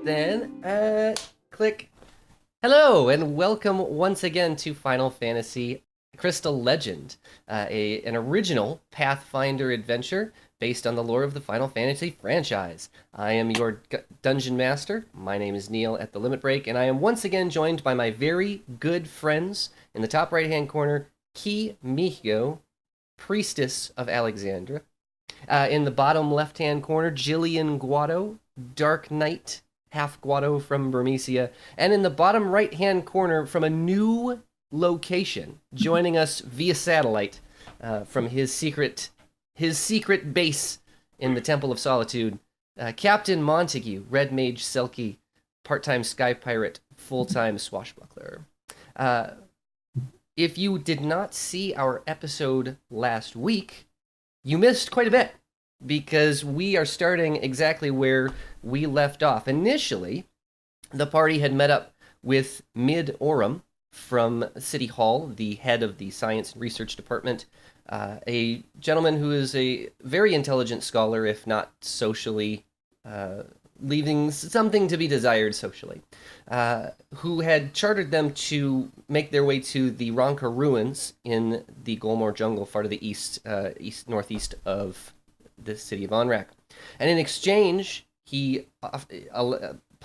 then click. Hello, and welcome once again to Final Fantasy Crystal Legend, an original Pathfinder adventure based on the lore of the Final Fantasy franchise. I am your dungeon master. My name is Neil at theLimitBreak, and I am once again joined by my very good friends. In the top right-hand corner, Key Mihgo, Priestess of Alexandra. In the bottom left-hand corner, Gillian Guado, Dark Knight, Half-Guado from Burmecia. And in the bottom right-hand corner, from a new location, joining us via satellite from his secret base in the Temple of Solitude, Captain Montigue, Red Mage Selkie, part-time sky pirate, full-time swashbuckler. If you did not see our episode last week, you missed quite a bit, because we are starting exactly where we left off. Initially, the party had met up with Mid-Orum from City Hall, the head of the Science and Research Department, a gentleman who is a very intelligent scholar, if not socially, leaving something to be desired socially, who had chartered them to make their way to the Ronka ruins in the Golmore jungle, far to the northeast of the city of Onrak. And in exchange, he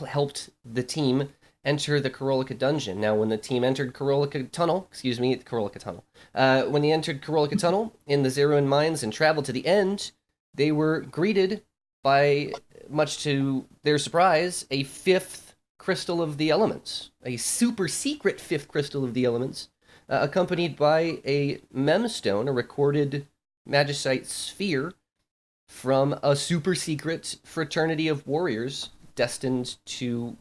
helped the team enter the Korolica dungeon. Now, when the team entered Korolica Tunnel, when they entered Korolica Tunnel in the Zeruan mines and traveled to the end, they were greeted by, much to their surprise, a fifth crystal of the elements, a super secret fifth crystal of the elements, accompanied by a memstone, a recorded magicite sphere from a super secret fraternity of warriors destined to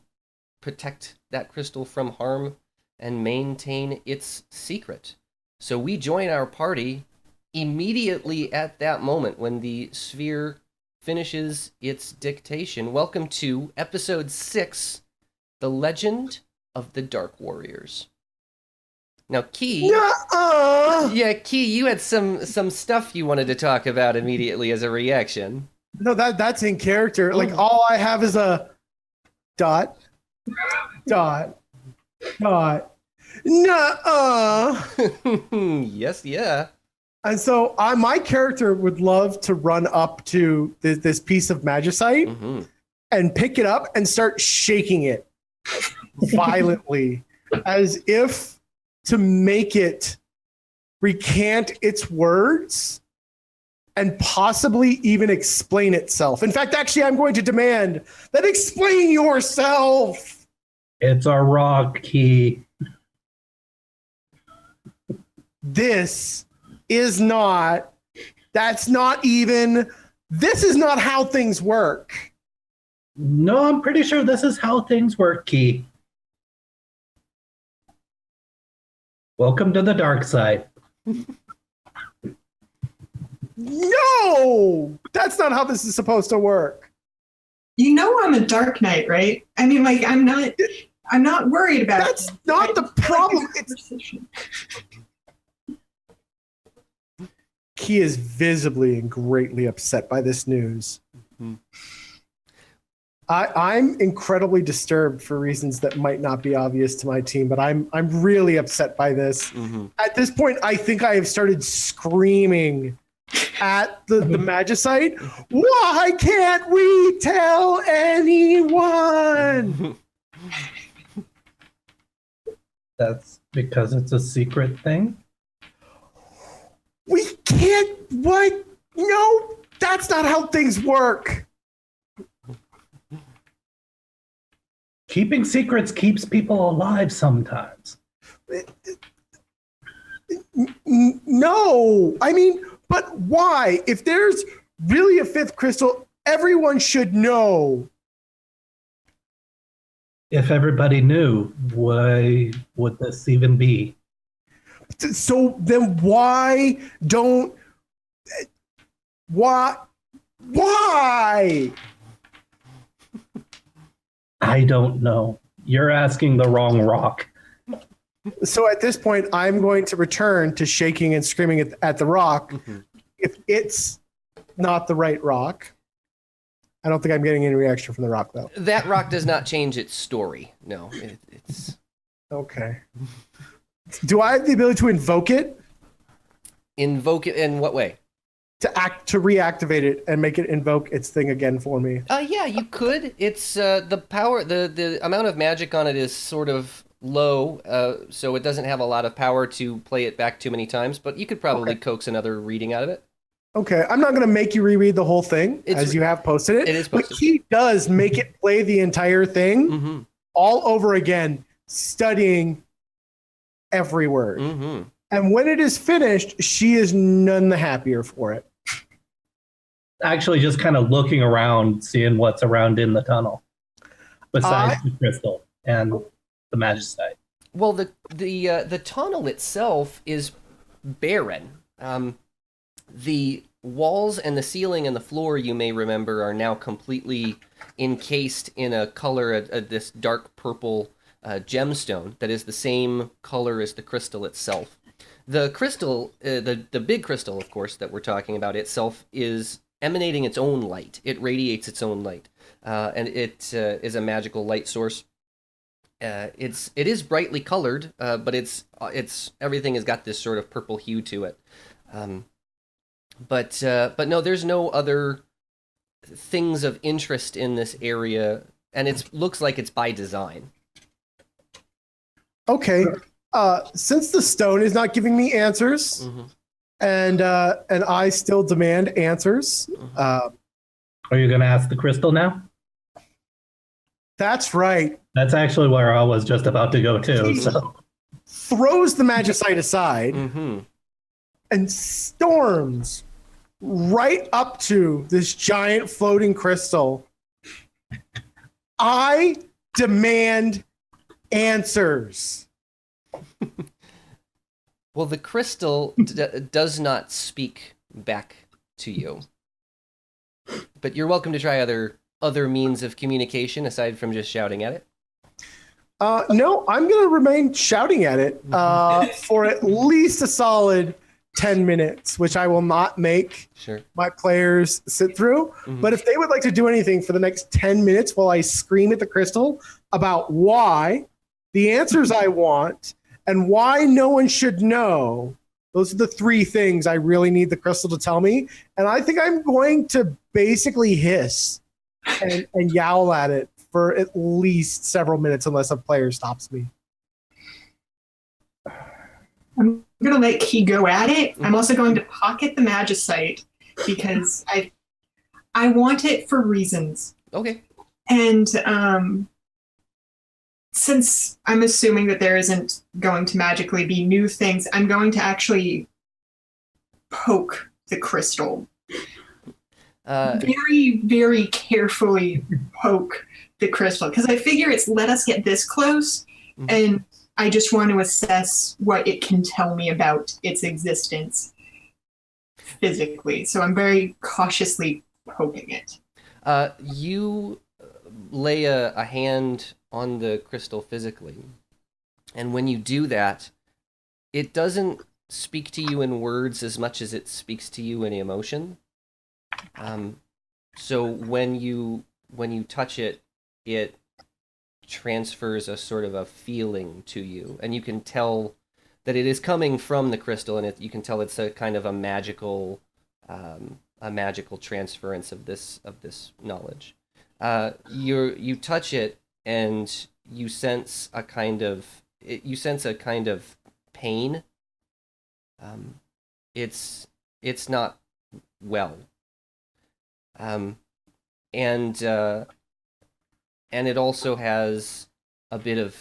protect that crystal from harm and maintain its secret. So we join our party immediately at that moment when the sphere finishes its dictation. Welcome to episode 6, The Legend of the Dark Warriors. Now, Key, Key, you had some stuff you wanted to talk about immediately as a reaction. No, that's in character. Like, all I have is a dot. Yes, yeah. And so my character would love to run up to this piece of magicite and pick it up and start shaking it violently as if to make it recant its words and possibly even explain itself. In fact, actually, I'm going to demand that explain yourself. It's a rock key. This is not how things work. No, I'm pretty sure this is how things work, Key. Welcome to the dark side. No, that's not how this is supposed to work. You know I'm a Dark Knight, right? I mean, like, I'm not worried about That's it. Not the problem. He is visibly and greatly upset by this news. I'm incredibly disturbed for reasons that might not be obvious to my team, but I'm really upset by this. At this point, I think I have started screaming at the magicite. Why can't we tell anyone? That's because it's a secret thing. We can't. What? No, that's not how things work. Keeping secrets keeps people alive sometimes. No, I mean, but why? If there's really a fifth crystal, everyone should know. If everybody knew, why would this even be? So then why? I don't know. You're asking the wrong rock. So at this point, I'm going to return to shaking and screaming at the rock. If it's not the right rock, I don't think I'm getting any reaction from the rock, though. That rock does not change its story. No, it's Okay. Do I have the ability to invoke it? Invoke it in what way? To reactivate it and make it invoke its thing again for me. Yeah, you could. It's the power, the amount of magic on it is sort of low, so it doesn't have a lot of power to play it back too many times. But you could probably coax another reading out of it. Okay, I'm not going to make you reread the whole thing as you have posted it. It is posted. But he does make it play the entire thing all over again, studying every word. And when it is finished, she is none the happier for it. Actually, just kind of looking around, seeing what's around in the tunnel, besides the crystal and the magicite. Well, the tunnel itself is barren. The walls and the ceiling and the floor, you may remember, are now completely encased in a color, this dark purple gemstone that is the same color as the crystal itself. The crystal, the big crystal, of course, that we're talking about itself is emanating its own light. It radiates its own light, and it is a magical light source. It is brightly colored, but it's everything has got this sort of purple hue to it. But no, there's no other things of interest in this area, and it looks like it's by design. Okay. Since the stone is not giving me answers, and I still demand answers. Are you going to ask the crystal now? That's right. That's actually where I was just about to go too. So Throws the magicite aside and storms right up to this giant floating crystal. I demand answers. Well, the crystal does not speak back to you, but you're welcome to try other means of communication aside from just shouting at it. No, I'm going to remain shouting at it for at least a solid 10 minutes, which I will not make my players sit through. But if they would like to do anything for the next 10 minutes while I scream at the crystal about why, the answers I want, and why no one should know, those are the three things I really need the crystal to tell me. And I think I'm going to basically hiss and yowl at it for at least several minutes unless a player stops me. I'm going to let Key go at it. I'm also going to pocket the magicite because I want it for reasons. Okay. And since I'm assuming that there isn't going to magically be new things, I'm going to actually poke the crystal. Very, very carefully poke the crystal, because I figure it's let us get this close, and I just want to assess what it can tell me about its existence physically. So I'm very cautiously poking it. You lay a hand on the crystal physically, and when you do that, it doesn't speak to you in words as much as it speaks to you in emotion. So when you touch it, it transfers a sort of a feeling to you, and you can tell that it is coming from the crystal, and you can tell it's a kind of a magical transference of this knowledge. You touch it, and you sense a kind of pain. It's not well. And it also has a bit of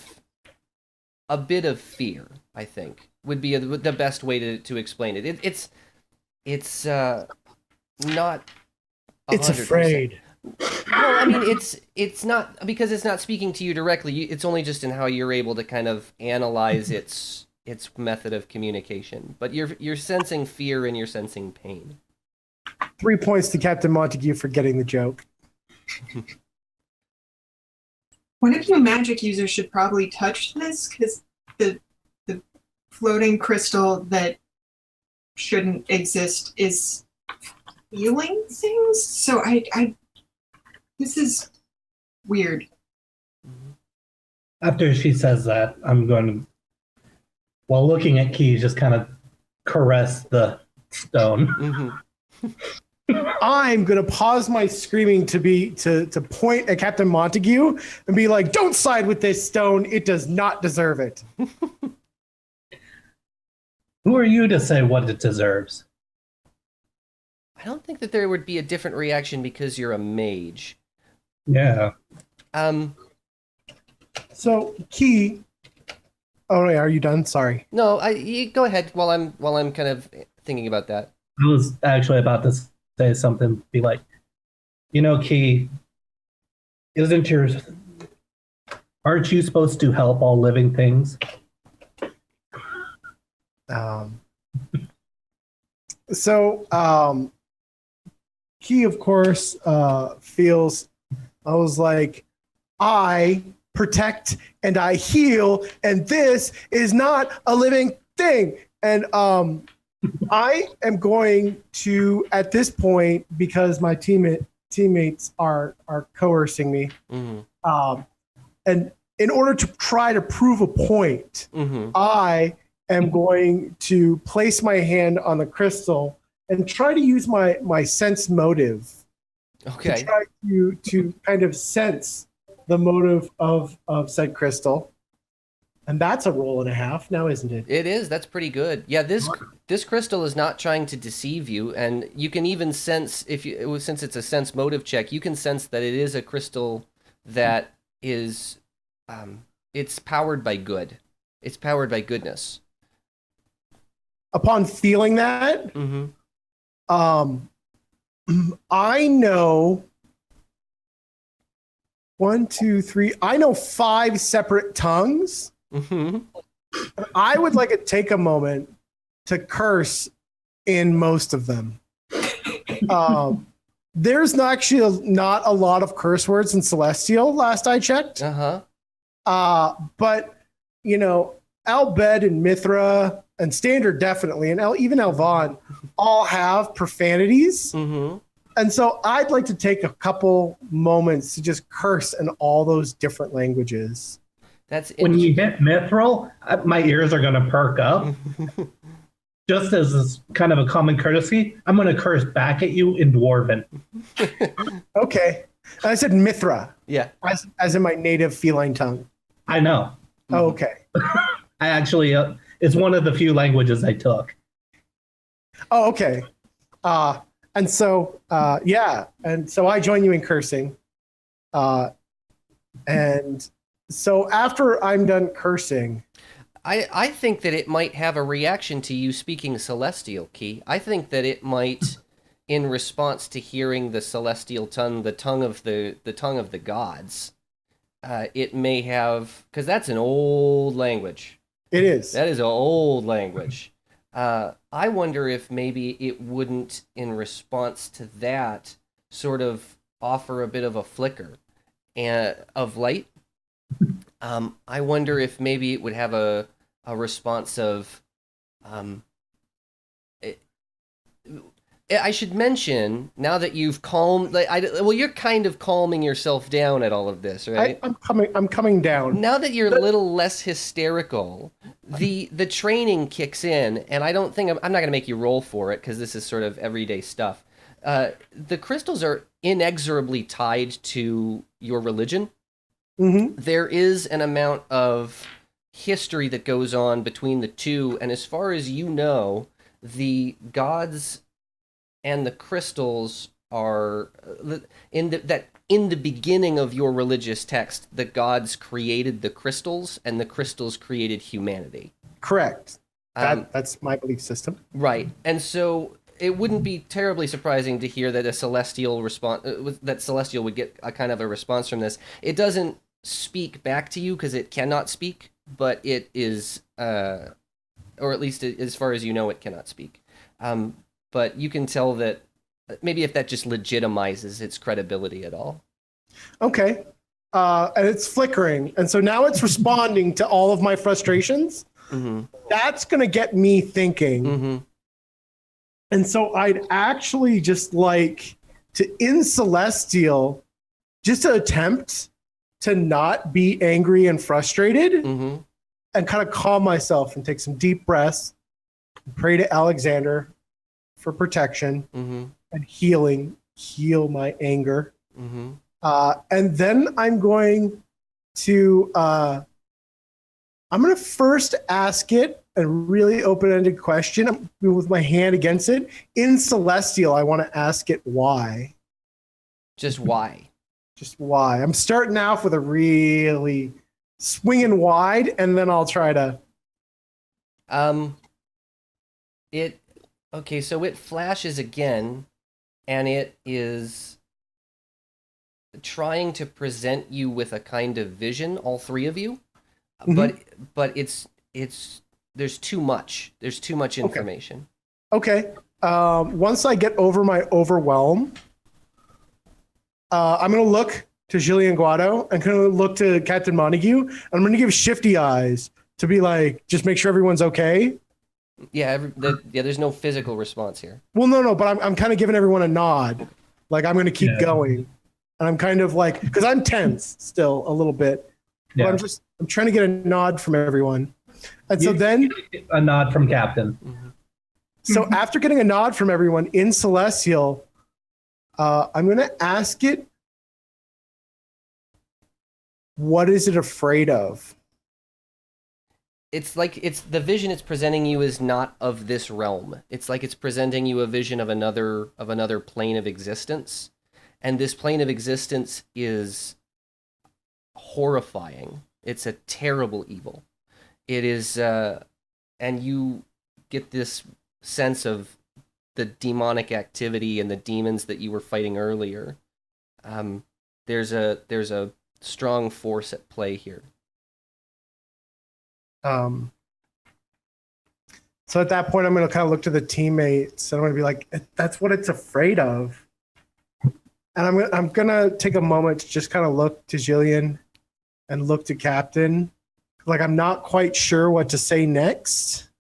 fear, I think, would be the best way to explain it. It's not 100%. It's afraid. Well, I mean, it's not, because it's not speaking to you directly. It's only just in how you're able to kind of analyze its method of communication. But you're sensing fear and you're sensing pain. 3 points to Captain Montigue for getting the joke. One of you magic users should probably touch this, because the floating crystal that shouldn't exist is feeling things. So This is weird. After she says that, I'm going to, while looking at Key, just kind of caress the stone. I'm gonna pause my screaming to point at Captain Montigue and be like, "Don't side with this stone. It does not deserve it." Who are you to say what it deserves? I don't think that there would be a different reaction because you're a mage. Yeah. So Key. Oh, wait, are you done? Sorry. No, you go ahead while I'm kind of thinking about that. I was actually about to say something, be like, Key, aren't you supposed to help all living things? Key, of course, feels, I was like, I protect and I heal, and this is not a living thing. And I am going to, at this point, because my teammates are coercing me, and in order to try to prove a point, I am going to place my hand on the crystal and try to use my sense motive. Okay. To try to kind of sense the motive of said crystal. And that's a roll and a half now, isn't it? It is. That's pretty good. Yeah, this crystal is not trying to deceive you, and you can even sense, since it's a sense motive check, you can sense that it is a crystal that is, it's powered by good. It's powered by goodness. Upon feeling that, I know 1, 2, 3. I know 5 separate tongues. I would like to take a moment to curse in most of them. There's not a lot of curse words in Celestial, last I checked. But, Albed and Mithra and Standard definitely, and even Elvon all have profanities. And so I'd like to take a couple moments to just curse in all those different languages. That's when you hit Mithril, my ears are going to perk up. Just as kind of a common courtesy, I'm going to curse back at you in Dwarven. Okay. I said Mithra. Yeah. As in my native feline tongue. I know. Oh, okay. I actually, it's one of the few languages I took. Oh, okay. And so, And so I join you in cursing. And so after I'm done cursing, I think that it might have a reaction to you speaking Celestial, Key. I think that it might, in response to hearing the Celestial tongue, the tongue of the gods, it may have, because that's an old language. It is. That is an old language. I wonder if maybe it wouldn't, in response to that, sort of offer a bit of a flicker of light. I wonder if maybe it would have a response of, I should mention, now that you've calmed, you're kind of calming yourself down at all of this, right? I'm coming down. Now that you're a little less hysterical, the training kicks in, and I don't think, I'm not going to make you roll for it, because this is sort of everyday stuff. The crystals are inexorably tied to your religion. There is an amount of history that goes on between the two, and as far as you know, the gods and the crystals are in the beginning of your religious text, the gods created the crystals, and the crystals created humanity. Correct. That's my belief system. Right, and so it wouldn't be terribly surprising to hear that Celestial would get a kind of a response from this. It doesn't speak back to you because it cannot speak, but it is, or at least as far as you know, it cannot speak. But you can tell that maybe if that just legitimizes its credibility at all. Okay. And it's flickering. And so now it's responding to all of my frustrations. That's going to get me thinking. And so I'd actually just like to, in Celestial, just to attempt to not be angry and frustrated Mm-hmm. and kind of calm myself and take some deep breaths and pray to Alexander for protection Mm-hmm. and heal my anger. Mm-hmm. And then I'm going to first ask it a really open-ended question. I'm with my hand against it. In Celestial, I want to ask it why. Just why? Just why. I'm starting off with a really swinging wide, and then I'll try to. Okay, so it flashes again, and it is trying to present you with a kind of vision, all three of you, but it's there's too much. There's too much information. Okay. Once I get over my overwhelm, I'm going to look to Gillian Guado. I'm going to look to Captain Montigue. And I'm going to give shifty eyes to be like, just make sure everyone's okay. Yeah, there's no physical response here. Well, no, but I'm kind of giving everyone a nod. Like, I'm going to keep going. And I'm kind of like, because I'm tense still a little bit. Yeah. But I'm trying to get a nod from everyone. And so then a nod from Captain. Mm-hmm. So after getting a nod from everyone in Celestial, I'm going to ask it, what is it afraid of? It's like the vision it's presenting you is not of this realm. It's like it's presenting you a vision of another plane of existence, and this plane of existence is horrifying. It's a terrible evil. It is, and you get this sense of the demonic activity and the demons that you were fighting earlier. There's a strong force at play here. So at that point, I'm going to kind of look to the teammates and I'm going to be like, that's what it's afraid of. And I'm going to take a moment to just kind of look to Gillian and look to Captain. Like, I'm not quite sure what to say next.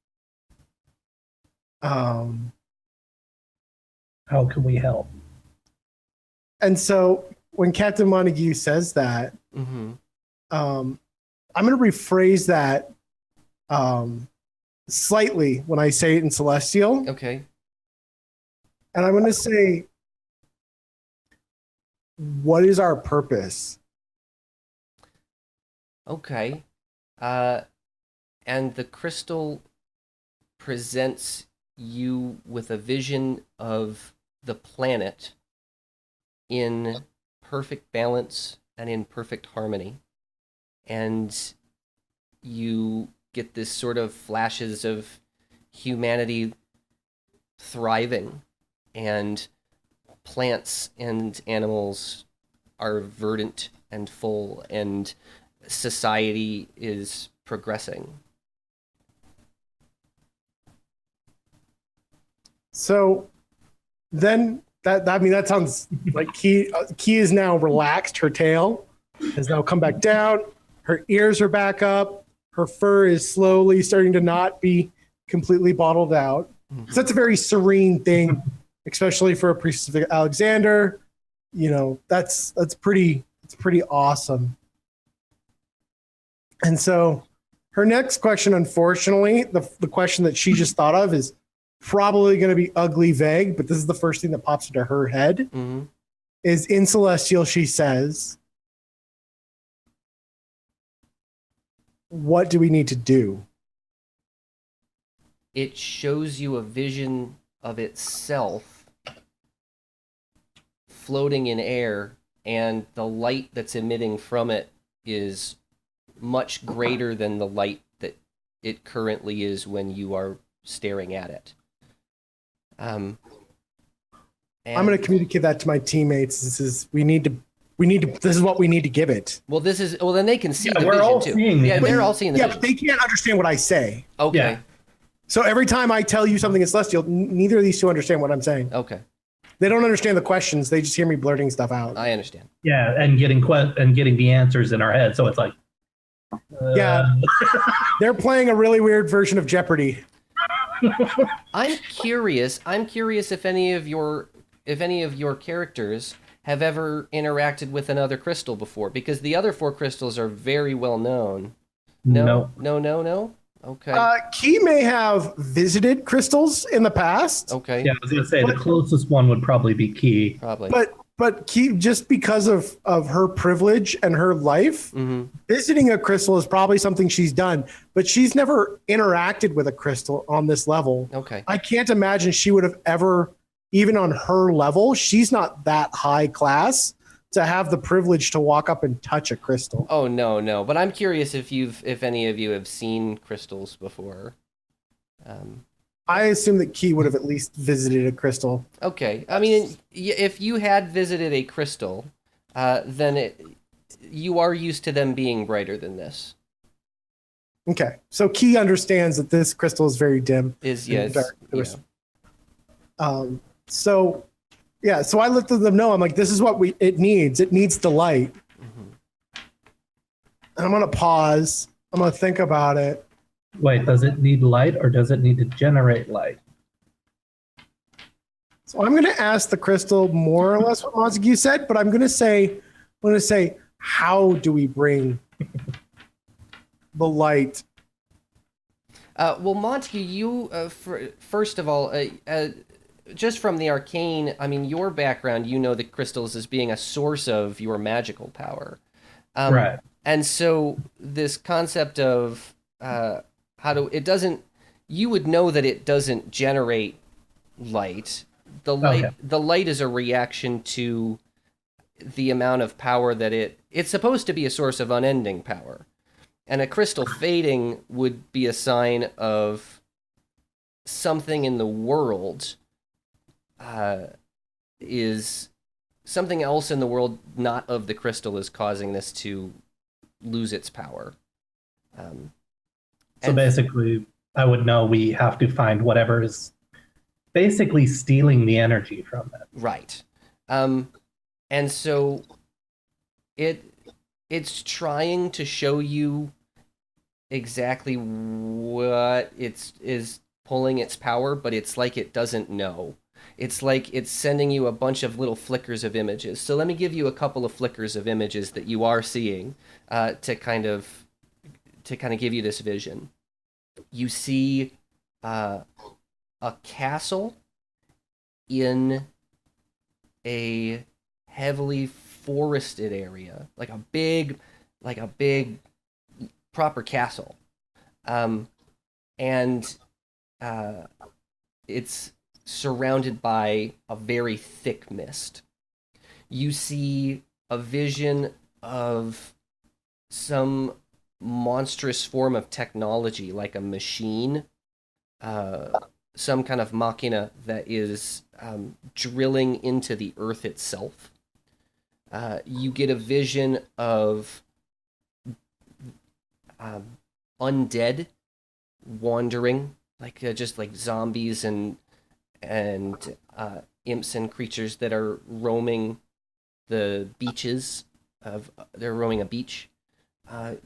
How can we help? And so when Captain Montague says that, Mm-hmm. I'm going to rephrase that slightly when I say it in Celestial. Okay. And I'm going to say, what is our purpose? Okay. And the crystal presents you with a vision of the planet in perfect balance and in perfect harmony. And you get this sort of flashes of humanity thriving, and plants and animals are verdant and full, and society is progressing. So then that sounds like Key is now relaxed. Her tail has now come back down. Her ears are back up. Her fur is slowly starting to not be completely bottled out. Mm-hmm. So that's a very serene thing, especially for a priestess of Alexander. You know, that's pretty awesome. And so her next question, unfortunately, the question that she just thought of is probably going to be ugly vague, but this is the first thing that pops into her head. Mm-hmm. Is in Celestial, she says, what do we need to do? It shows you a vision of itself floating in air, and the light that's emitting from it is much greater than the light that it currently is when you are staring at it. I'm going to communicate that to my teammates. This is what we need to give it. Well, then they can see the we're vision all too. seeing Yeah, the they're all seeing the Yeah, vision. but they can't understand what I say. Okay. Yeah. So every time I tell you something in Celestial, neither of these two understand what I'm saying. Okay. They don't understand the questions. They just hear me blurting stuff out. I understand. Yeah, and getting the answers in our head. So it's like, Yeah. They're playing a really weird version of Jeopardy. I'm curious if any of your characters have ever interacted with another crystal before? Because the other 4 crystals are very well known. No, no, no, no. Okay. Key may have visited crystals in the past. Okay. Yeah, I was going to say the closest one would probably be Key. Probably. But Key, just because of her privilege and her life, visiting a crystal is probably something she's done. But she's never interacted with a crystal on this level. Okay. I can't imagine she would have ever, even on her level, she's not that high class to have the privilege to walk up and touch a crystal. Oh, no. But I'm curious if any of you have seen crystals before. I assume that Key would have at least visited a crystal. Okay. I mean, if you had visited a crystal, then you are used to them being brighter than this. Okay. So Key understands that this crystal is very dim. So I let them know, I'm like, this is what it needs. It needs the light. And I'm going to pause. I'm going to think about it. Wait, does it need light or does it need to generate light? So I'm going to ask the crystal more or less what Montigue said, but I'm going to say, how do we bring the light? Well, Montigue, you, first of all, just from the arcane, I mean, your background, you know the crystals as being a source of your magical power. Right. And so this concept of you would know that it doesn't generate light. The light is a reaction to the amount of power that it's supposed to be a source of unending power. And a crystal fading would be a sign of something in the world is something else in the world, not of the crystal, is causing this to lose its power. So basically, I would know we have to find whatever is basically stealing the energy from it. Right. And so it's trying to show you exactly what is pulling its power, but it's like it doesn't know. It's like it's sending you a bunch of little flickers of images. So let me give you a couple of flickers of images that you are seeing to kind of give you this vision. You see a castle in a heavily forested area, like a big proper castle, and it's surrounded by a very thick mist. You see a vision of some monstrous form of technology, like a machine, some kind of machina that is drilling into the earth itself. You get a vision of undead wandering, like just like zombies and imps and creatures that are roaming the beaches. They're roaming a beach.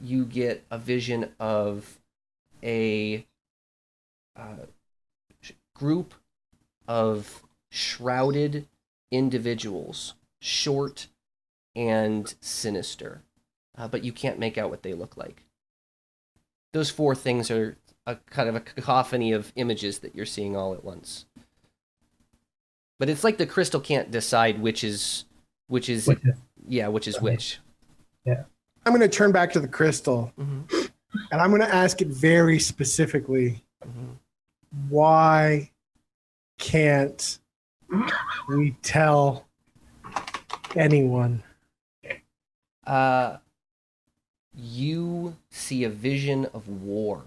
You get a vision of a group of shrouded individuals, short and sinister, but you can't make out what they look like. Those 4 things are a kind of a cacophony of images that you're seeing all at once. But it's like the crystal can't decide which is which. Yeah. I'm going to turn back to the crystal, and I'm going to ask it very specifically. Why can't we tell anyone? You see a vision of war.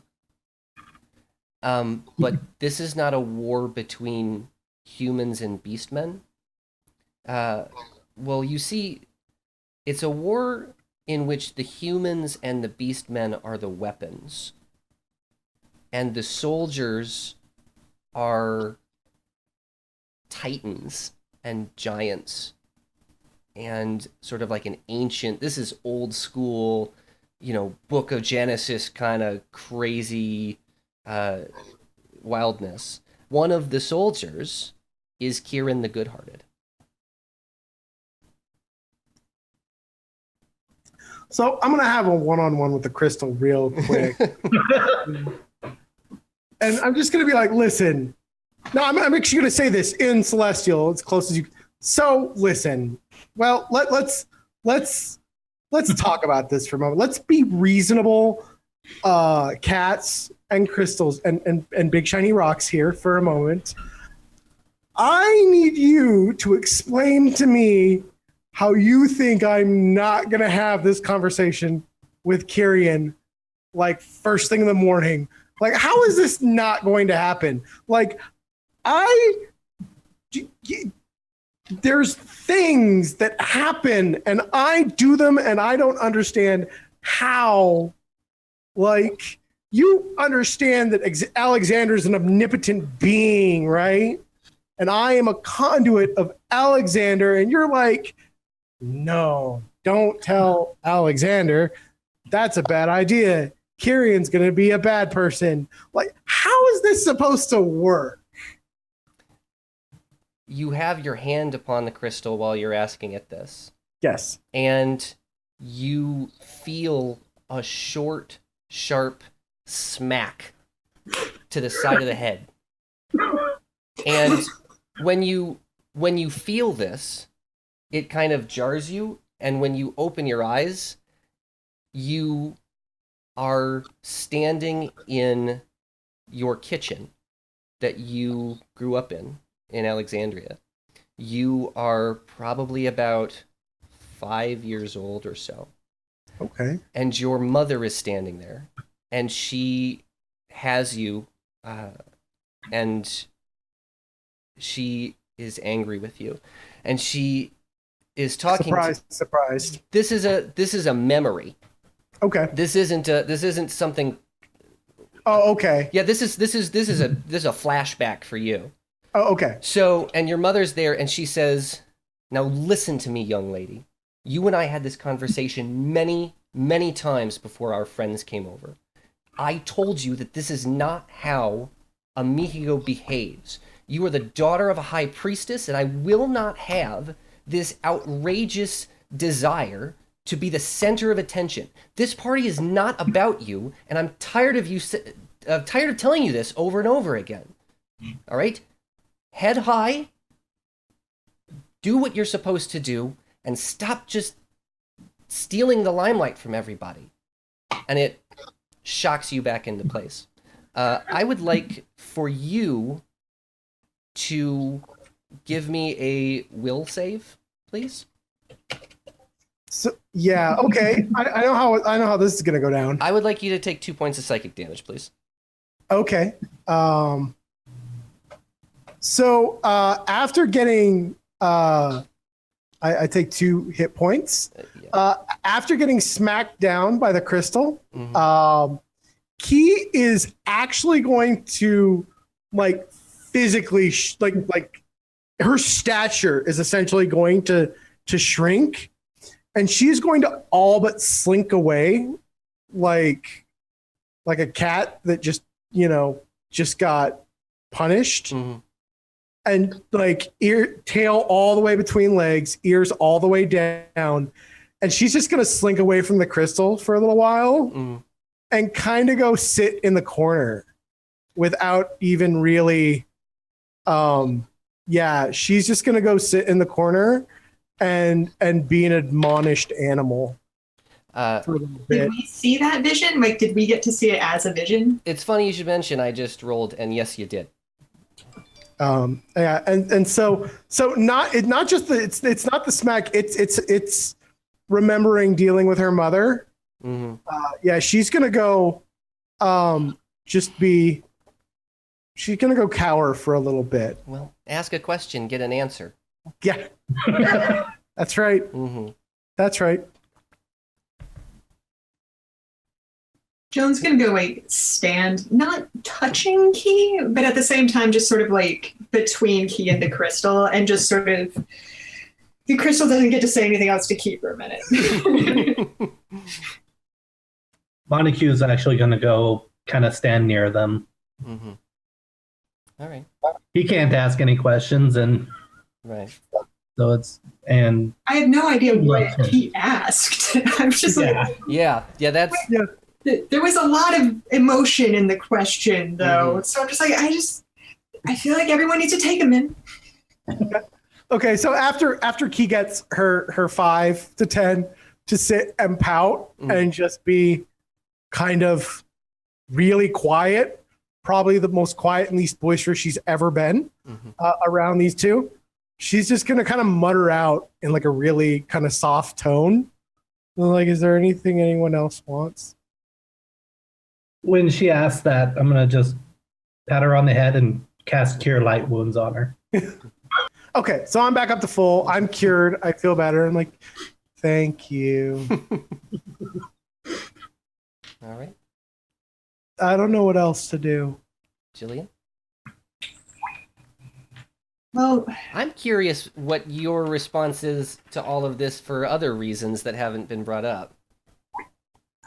But this is not a war between humans and beastmen. Well, you see, it's a war in which the humans and the beastmen are the weapons. And the soldiers are titans and giants. And sort of like an ancient, this is old school, Book of Genesis kind of crazy wildness. One of the soldiers is Kieran the Good-Hearted. So I'm gonna have a one-on-one with the crystal real quick, and I'm just gonna be like, listen. No, I'm actually gonna say this in Celestial, as close as you. So listen. Well, let's talk about this for a moment. Let's be reasonable, cats and crystals and big shiny rocks here for a moment. I need you to explain to me how you think I'm not going to have this conversation with Gillian, like, first thing in the morning. Like, how is this not going to happen? Like, there's things that happen, and I do them, and I don't understand how. Like, you understand that Alexander is an omnipotent being, right? And I am a conduit of Alexander, and you're like, no, don't tell Alexander. That's a bad idea. Gillian's going to be a bad person. Like, how is this supposed to work? You have your hand upon the crystal while you're asking it this. Yes. And you feel a short, sharp smack to the side of the head. And when you feel this, it kind of jars you, and when you open your eyes, you are standing in your kitchen that you grew up in Alexandria. You are probably about 5 years old or so. Okay. And your mother is standing there, and she has you, and she is angry with you, and she is talking. Surprised. This is a memory. Okay. This isn't something. Oh, okay. Yeah, this is a flashback for you. Oh, okay. So, and your mother's there, and she says, "Now listen to me, young lady. You and I had this conversation many, many times before our friends came over. I told you that this is not how a Mihgo behaves. You are the daughter of a high priestess, and I will not have this outrageous desire to be the center of attention. This party is not about you, and I'm tired of tired of telling you this over and over again. All right? Head high, do what you're supposed to do, and stop just stealing the limelight from everybody." And it shocks you back into place. I would like for you to give me a will save, please. So yeah, okay. I know how this is gonna go down. I would like you to take 2 points of psychic damage, please. Okay. So after getting I take 2 hit points. Yeah. After getting smacked down by the crystal, Mhm. Key is actually going to, like, physically like her stature is essentially going to shrink, and she's going to all but slink away like a cat that just got punished. Mhm. And, like, tail all the way between legs, ears all the way down. And she's just going to slink away from the crystal for a little while and kind of go sit in the corner without even really. She's just going to go sit in the corner and be an admonished animal for a little bit. Did we see that vision? Like, did we get to see it as a vision? It's funny you should mention I just rolled, and yes, you did. And so not just it's not the smack, it's remembering dealing with her mother. Mm-hmm. She's gonna go she's gonna go cower for a little bit. Well, ask a question, get an answer. Yeah. That's right. Mm-hmm. That's right. Joan's gonna go, like, stand, not touching Key, but at the same time just sort of, like, between Key and the crystal, and just sort of, the crystal doesn't get to say anything else to Key for a minute. Montigue is actually going to go kind of stand near them. Mm-hmm. All right. He can't ask any questions, and Right. So and I have no idea what Loves her. he asked. I'm just like, Yeah, that's there was a lot of emotion in the question, though. Mhm. So I'm just like, I feel like everyone needs to take a minute. Okay, so after Key gets her 5 to 10 to sit and pout and just be kind of really quiet, probably the most quiet and least boisterous she's ever been around these two. She's just gonna kind of mutter out in like a really kind of soft tone, like, "Is there anything anyone else wants?" when she asks that, I'm gonna just pat her on the head and cast Cure Light Wounds on her. Okay, so I'm back up to full. I'm cured. I feel better. I'm like, thank you. all right. I don't know what else to do. Gillian? Well, I'm curious what your response is to all of this for other reasons that haven't been brought up.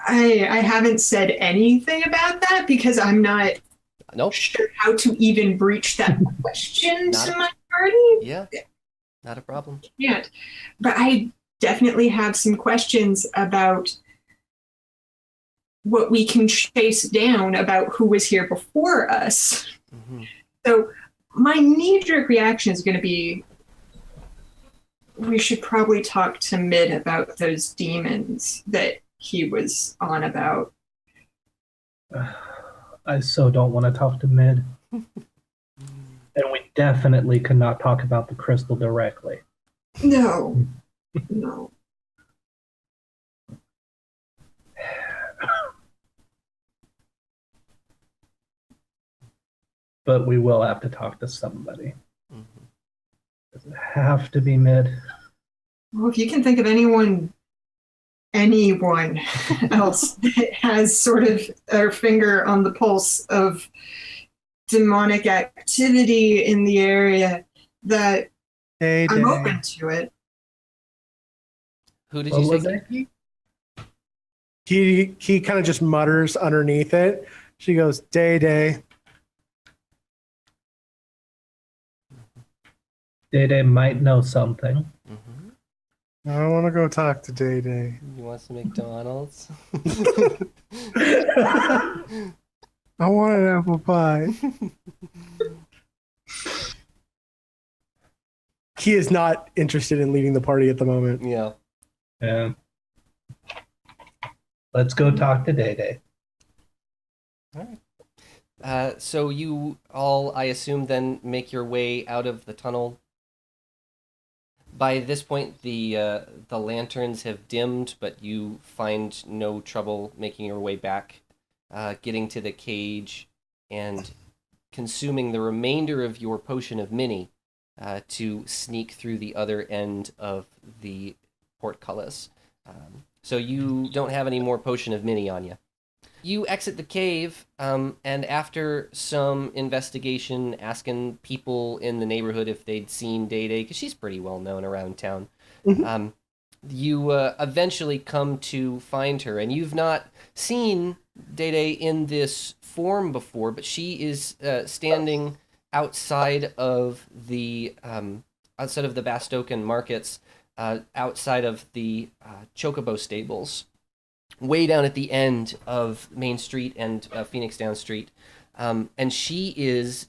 I haven't said anything about that because I'm not Nope. sure how to even breach that question Not to a- my party. Yeah, not a problem. Can't. But I definitely have some questions about what we can chase down about who was here before us. Mhm. So my knee-jerk reaction is going to be, we should probably talk to Mid about those demons that he was on about. I so don't want to talk to Mid. And we definitely could not talk about the crystal directly. No. No. But we will have to talk to somebody. Mhm. Does it have to be Mid? Well, if you can think of anyone else that has sort of their finger on the pulse of demonic activity in the area, that I'm open to it. Who did What you was say? it? He kind of just mutters underneath it. She goes, Day. Day might know something. Mhm. I want to go talk to Day. You want some McDonald's? I want an apple pie. He is not interested in leading the party at the moment. Yeah. Yeah. Let's go talk to Day. All right. So you all, I assume, then make your way out of the tunnel. By this point, the lanterns have dimmed, but you find no trouble making your way back, getting to the cage, and consuming the remainder of your potion of mini to sneak through the other end of the portcullis. So you don't have any more potion of mini on you. You exit the cave, and after some investigation, asking people in the neighborhood if they'd seen Day, because she's pretty well known around town, you eventually come to find her. And you've not seen Day in this form before, but she is standing outside of the Bastokan markets, outside of the Chocobo stables, way down at the end of Main Street and Phoenix Down Street. And she is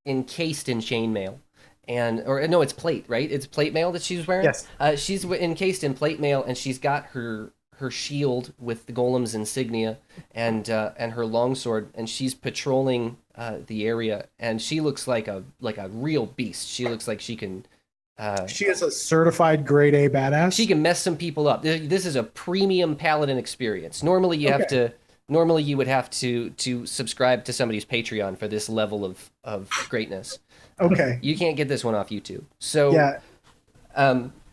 encased in chainmail. No, it's plate, right? It's plate mail that she's wearing? Yes. She's encased in plate mail, and she's got her shield with the golem's insignia and her longsword, and she's patrolling the area. And she looks like a real beast. She looks like she can... She is a certified grade A badass. She can mess some people up. This is a premium paladin experience. Normally you would have to subscribe to somebody's Patreon for this level of greatness. Okay. You can't get this one off YouTube. So Yeah.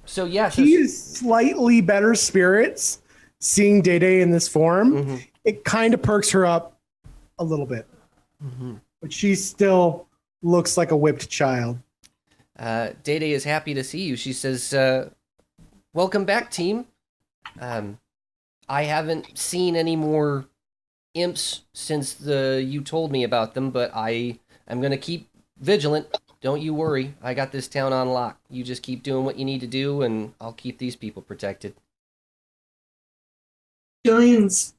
So He is slightly better spirits seeing Day in this form. Mm-hmm. It kind of perks her up a little bit. Mm-hmm. But she still looks like a whipped child. Day is happy to see you. She says, welcome back, team. I haven't seen any more imps since you told me about them, but I am going to keep vigilant. don't you worry. I got this town on lock. You just keep doing what you need to do, and I'll keep these people protected. Gillian's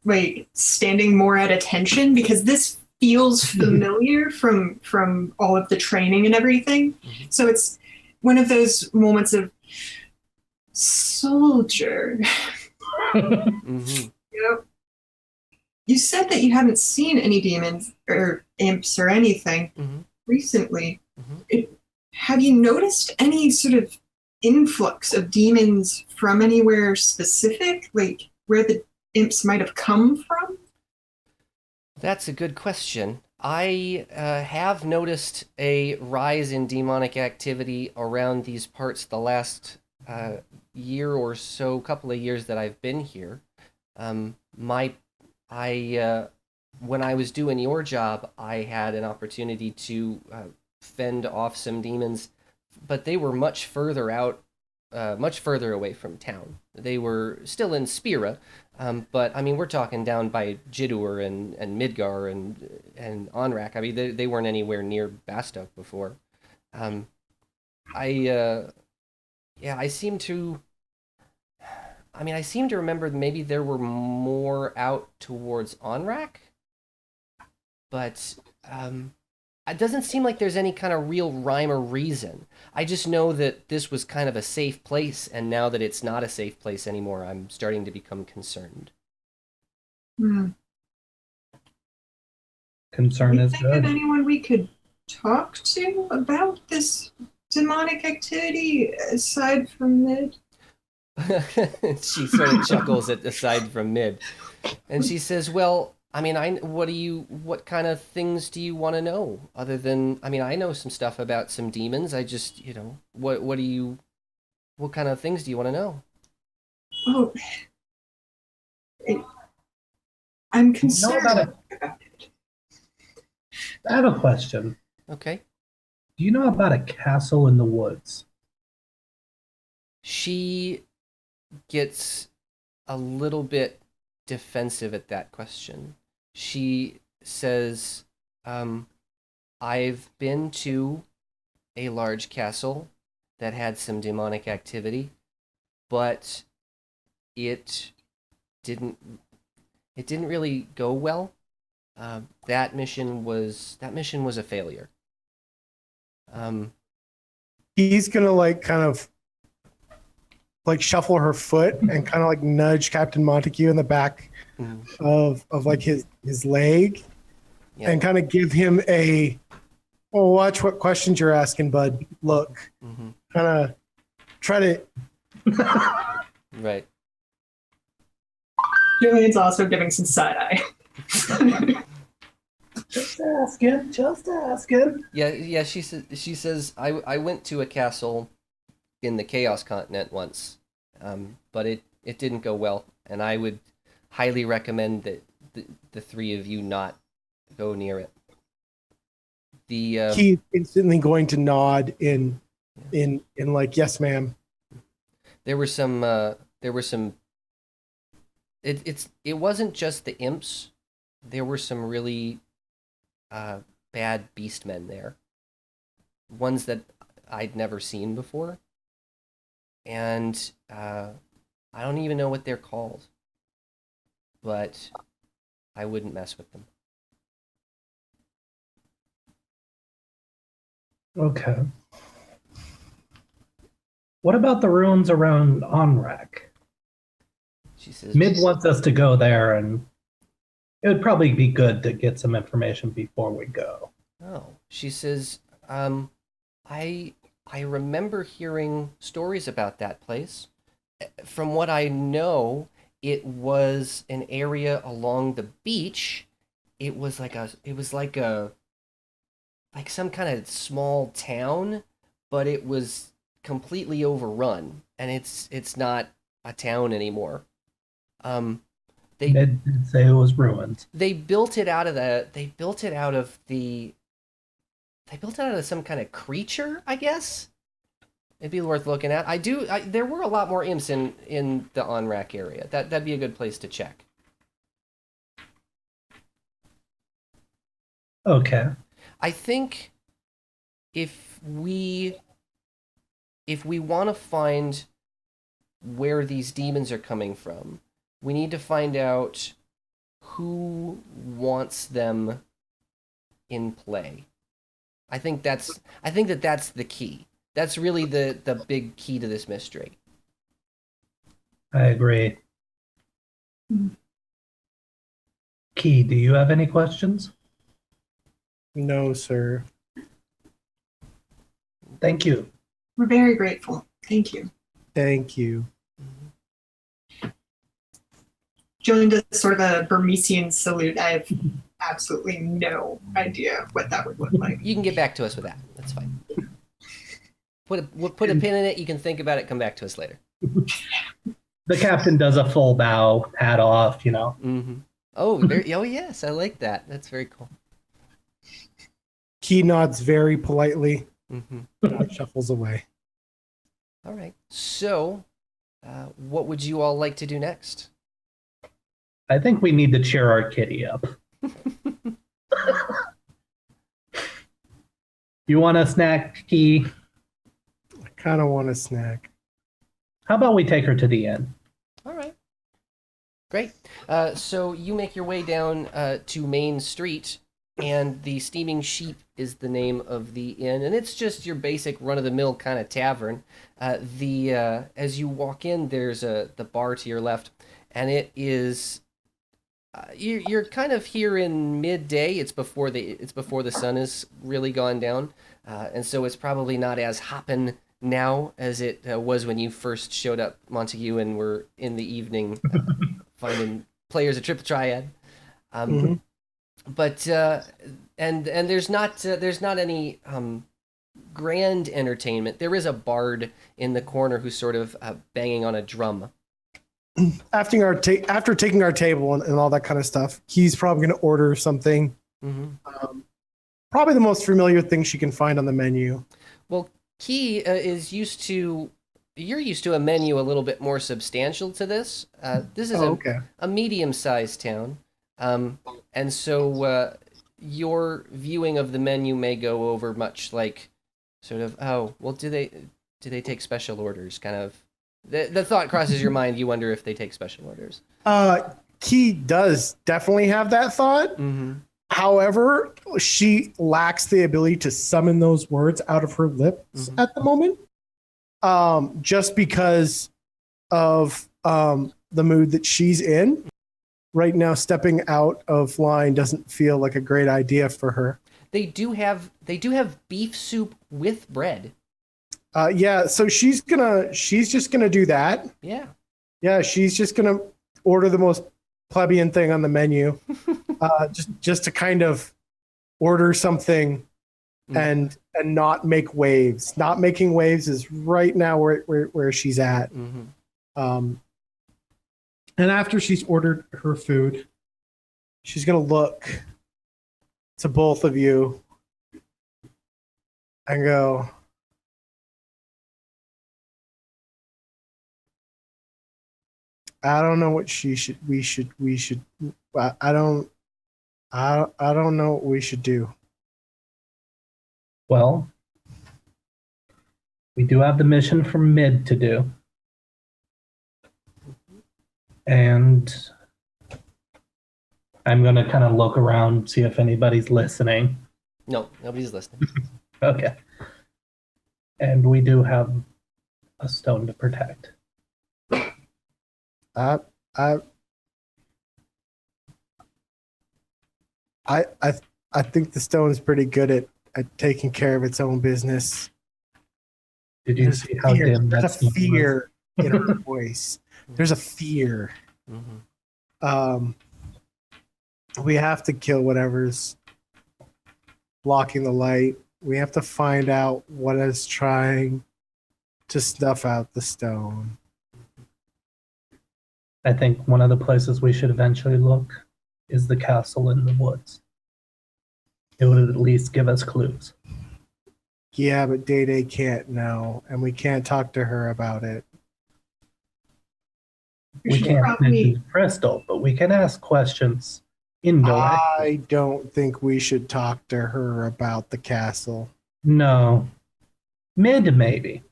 standing more at attention because this feels familiar from all of the training and everything. Mm-hmm. So it's one of those moments of soldier. Mm-hmm. Yep. You said that you haven't seen any demons or imps or anything Mm-hmm. recently. Mm-hmm. Have you noticed any sort of influx of demons from anywhere specific, like where the imps might have come from? That's a good question. I have noticed a rise in demonic activity around these parts the last year or so, couple of years that I've been here. When I was doing your job, I had an opportunity to fend off some demons, but they were much further out, much further away from town. They were still in Skwrl, but I mean, we're talking down by Jidur and Midgar and Onrak. I mean, they weren't anywhere near Bastok before. Um, I seem to. I mean, I seem to remember maybe there were more out towards Onrak, but it doesn't seem like there's any kind of real rhyme or reason. I just know that this was kind of a safe place, and now that it's not a safe place anymore, I'm starting to become concerned. Concern is Think of good. anyone we could talk to about this demonic activity aside from Mid? She sort of chuckles aside from Mid, and she says, "Well, I mean, what kind of things do you want to know? Other than, I mean, I know some stuff about some demons. I just, what kind of things do you want to know?" Oh, I'm You know concerned about about it. I have a question. Okay. Do you know about a castle in the woods? She gets a little bit defensive at that question. She says, I've been to a large castle that had some demonic activity, but it didn't really go well. That mission was a failure. He's gonna kind of shuffle her foot and kind of nudge Captain Montague in the back of his leg, Yeah. and kind of give him a, oh, watch what questions you're asking, bud. Look, kind of try to. Right. Gillian's also giving some side eye. Just asking. Yeah. She says I went to a castle in the Chaos Continent once, but it didn't go well, and I would highly recommend that the three of you not go near it. He's instantly going to nod in yes, ma'am. There were some. It wasn't just the imps. There were some really bad beastmen there. Ones that I'd never seen before. And I don't even know what they're called. But I wouldn't mess with them. Okay. What about the ruins around Onrak? She says, Mid wants us to go there, and it would probably be good to get some information before we go. oh. She says, I remember hearing stories about that place. From what I know, it was an area along the beach. It was like some kind of small town, but it was completely overrun, and it's not a town anymore. They Mid did say it was ruined. they built it out of some kind of creature, I guess. It'd be worth looking at. There were a lot more imps in the Onrak area. That'd be a good place to check. Okay. I think if we want to find where these demons are coming from, we need to find out who wants them in play. I think that's the key. That's really the big key to this mystery. I agree. Key, do you have any questions? No, sir. Thank you. We're very grateful. Thank you. Thank you. Gillian does sort of a Burmesian salute. I have absolutely no idea what that would look like. You can get back to us with that. That's fine. Put a pin in it. You can think about it. Come back to us later. The captain does a full bow, hat off, you know. Mm-hmm. Oh, oh yes, I like that. That's very cool. Key nods very politely. Mm-hmm. Shuffles away. All right. So, what would you all like to do next? I think we need to cheer our kitty up. You want a snack, Key? I kind of want a snack. How about we take her to the inn? All right. Great. So you make your way down to Main Street, and the Steaming Sheep is the name of the inn, and it's just your basic run-of-the-mill kind of tavern. As you walk in, there's the bar to your left, and it is you're kind of here in midday. It's before the sun has really gone down, and so it's probably not as hoppin' now as it was when you first showed up, Montigue, and were in the evening finding players at Triple Triad. But and there's not any grand entertainment. There is a bard in the corner who's sort of banging on a drum. After taking our table and all that kind of stuff, he's probably going to order something. Probably the most familiar thing she can find on the menu. Well, Key is you're used to a menu a little bit more substantial to this. This is a medium-sized town. And so your viewing of the menu may go over much like sort of, oh, well, do they take special orders? Kind of the thought crosses your mind. You wonder if they take special orders. Key does definitely have that thought. However, she lacks the ability to summon those words out of her lips at the moment, just because of the mood that she's in. Right now, stepping out of line doesn't feel like a great idea for her. They do have beef soup with bread. Yeah, so she's just gonna do that. Yeah, she's just gonna order the most plebeian thing on the menu, just to kind of order something and not make waves. Not making waves is right now where she's at. And after she's ordered her food, she's going to look to both of you and go, I don't know what we should I don't know what we should do. Well, we do have the mission from Mid to do. And I'm going to kind of look around, see if anybody's listening. No, nobody's listening. Okay. And we do have a stone to protect. I think the stone is pretty good at taking care of its own business. Did you see how dim that There's a fear in her voice. There's a fear. We have to kill whatever's blocking the light. We have to find out what is trying to snuff out the stone. I think one of the places we should eventually look is the castle in the woods. It would at least give us clues. Yeah, but Day Day can't know, and we can't talk to her about it. We can't mention Crystal, but we can ask questions indirectly. I don't think we should talk to her about the castle. No. Mid, maybe.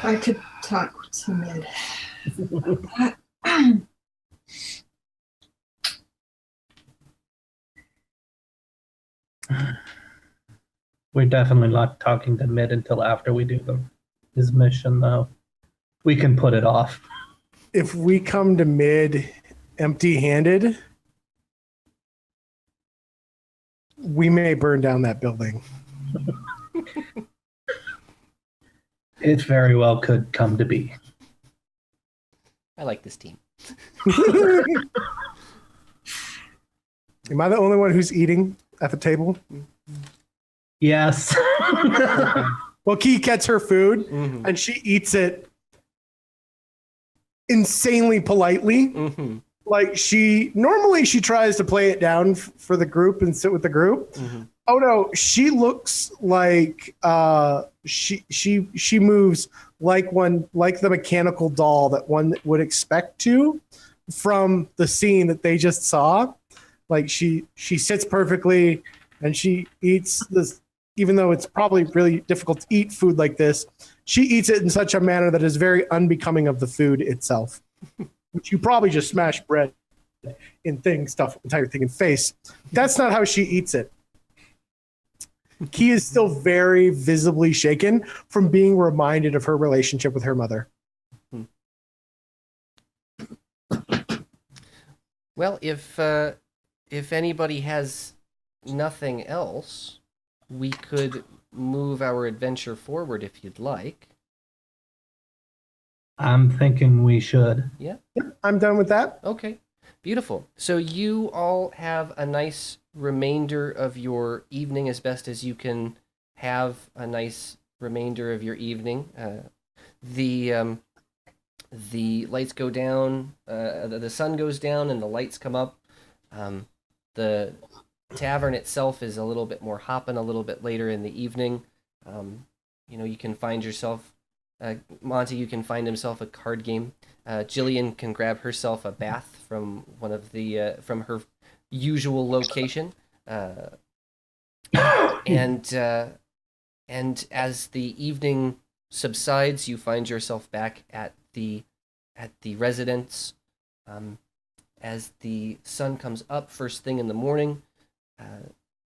I could talk to Mid. We're definitely not talking to Mid until after we do his mission, though. We can put it off. If we come to Mid empty-handed, we may burn down that building. It very well could come to be. I like this team. Am I the only one who's eating at the table? Yes. Well, Key gets her food, Mm-hmm. and she eats it insanely politely. Mm-hmm. Like she tries to play it down for the group and sit with the group. Mm-hmm. Oh no, she looks like she moves like the mechanical doll that one would expect to from the scene that they just saw. Like she sits perfectly and she eats this, even though it's probably really difficult to eat food like this, she eats it in such a manner that is very unbecoming of the food itself. Which you probably just smash bread in stuff entire thing in face. That's not how she eats it. Key is still very visibly shaken from being reminded of her relationship with her mother. Well, if anybody has nothing else, we could move our adventure forward if you'd like. I'm thinking we should. Yeah? I'm done with that. Okay. Beautiful. So you all have a nice remainder of your evening, as best as you can have a nice remainder of your evening. The lights go down, the sun goes down, and the lights come up. The tavern itself is a little bit more hopping a little bit later in the evening. You can find yourself, Monty, you can find himself a card game. Gillian can grab herself a bath from one of the from her usual location, and as the evening subsides, you find yourself back at the residence. As the sun comes up first thing in the morning,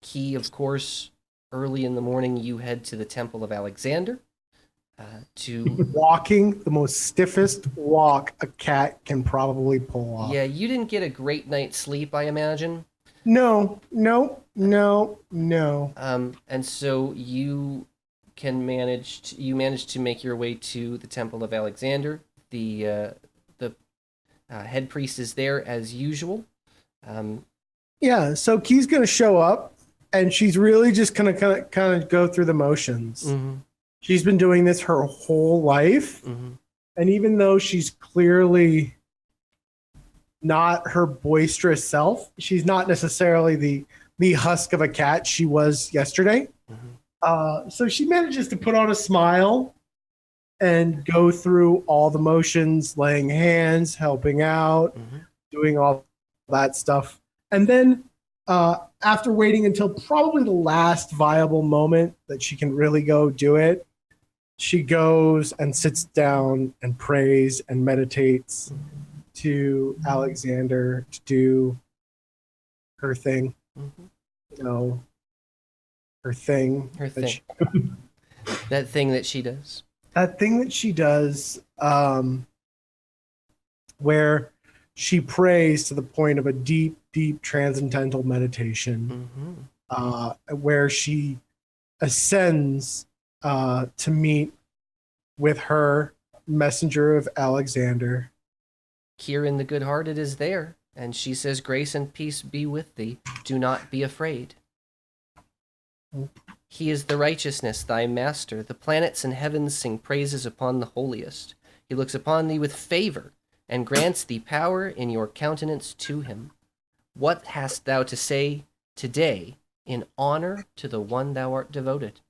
Key, of course, early in the morning, you head to the Temple of Alexander. To Walking the most stiffest walk a cat can probably pull off. Yeah, you didn't get a great night's sleep, I imagine. No. And so you manage to make your way to the Temple of Alexander. The head priest is there as usual. Yeah, so Key's gonna show up, and she's really just gonna kind of go through the motions. Mm-hmm. She's been doing this her whole life, and even though she's clearly not her boisterous self, she's not necessarily the husk of a cat she was yesterday. So she manages to put on a smile and go through all the motions, laying hands, helping out, doing all that stuff. And then after waiting until probably the last viable moment that she can really go do it, she goes and sits down and prays and meditates to Alexander to do her thing. Her thing. Her thing. That thing that she does. That thing that she does, where she prays to the point of a deep, deep transcendental meditation, where she ascends to meet with her messenger of Alexander. Kieran the good-hearted is there, and she says, "Grace and peace be with thee. Do not be afraid. He is the righteousness, thy master. The planets and heavens sing praises upon the holiest. He looks upon thee with favor, and grants thee power in your countenance to him. What hast thou to say today in honor to the one thou art devoted?"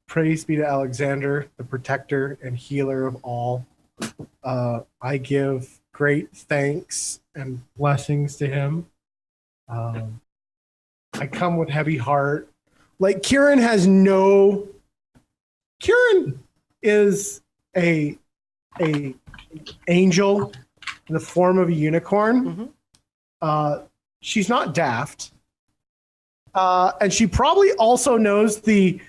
Praise be to Alexander, the protector and healer of all. I give great thanks and blessings to him. I come with heavy heart. Like Kieran is a angel in the form of a unicorn. She's not daft. And she probably also knows the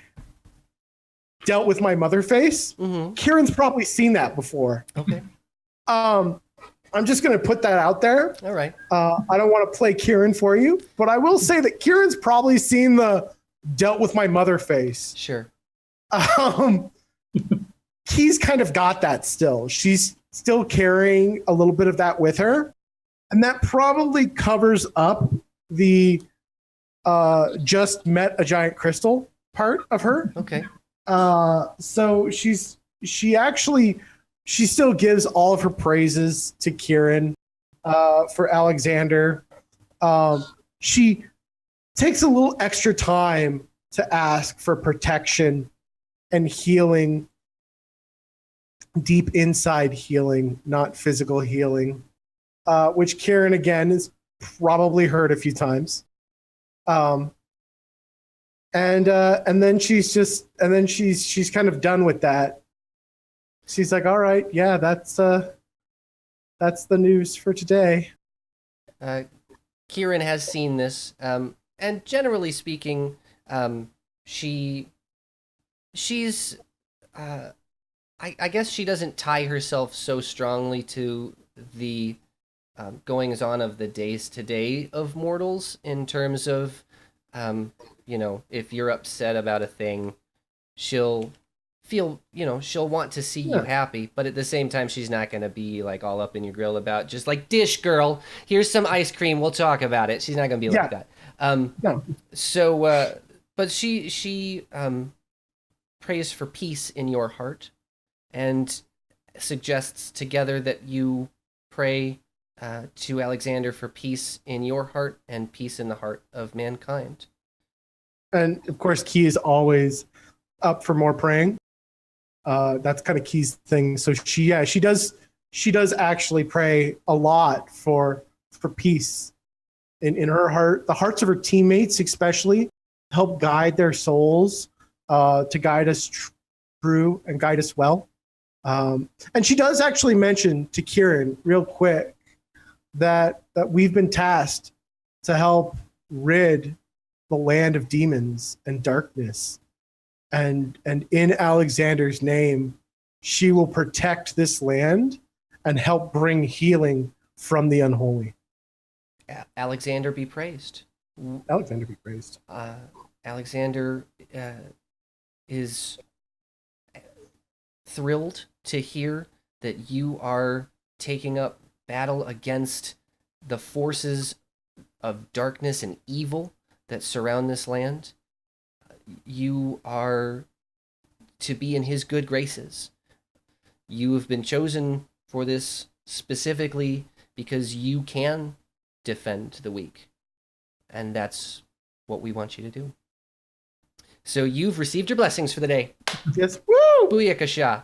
dealt with my mother face. Kieran's probably seen that before. Okay. I'm just going to put that out there. All right. I don't want to play Kieran for you, but I will say that Kieran's probably seen the dealt with my mother face. Sure. Key's kind of got that still. She's still carrying a little bit of that with her. And that probably covers up the just met a giant crystal part of her. Okay. So she still gives all of her praises to Kieran for Alexander. She takes a little extra time to ask for protection and healing, deep inside healing, not physical healing, which Kieran again has probably heard a few times. And then she's kind of done with that. She's like, all right, yeah, that's the news for today. Kieran has seen this, and generally speaking, she's I guess she doesn't tie herself so strongly to the goings on of the days to day of mortals in terms of, if you're upset about a thing, she'll feel, she'll want to see you happy, but at the same time, she's not going to be like all up in your grill about just like, dish girl, here's some ice cream, we'll talk about it. She's not going to be like that. No. So, but she prays for peace in your heart and suggests together that you pray to Alexander for peace in your heart and peace in the heart of mankind. And of course, Key is always up for more praying. That's kind of Key's thing. So she does actually pray a lot for peace in her heart, the hearts of her teammates, especially help guide their souls to guide us true and guide us well. And she does actually mention to Kieran real quick that we've been tasked to help rid the land of demons and darkness. And in Alexander's name, she will protect this land and help bring healing from the unholy. Alexander be praised. Alexander be praised. Alexander is thrilled to hear that you are taking up battle against the forces of darkness and evil that surround this land. You are to be in his good graces. You have been chosen for this specifically because you can defend the weak. And that's what we want you to do. So you've received your blessings for the day. Yes. Woo! Booyakasha.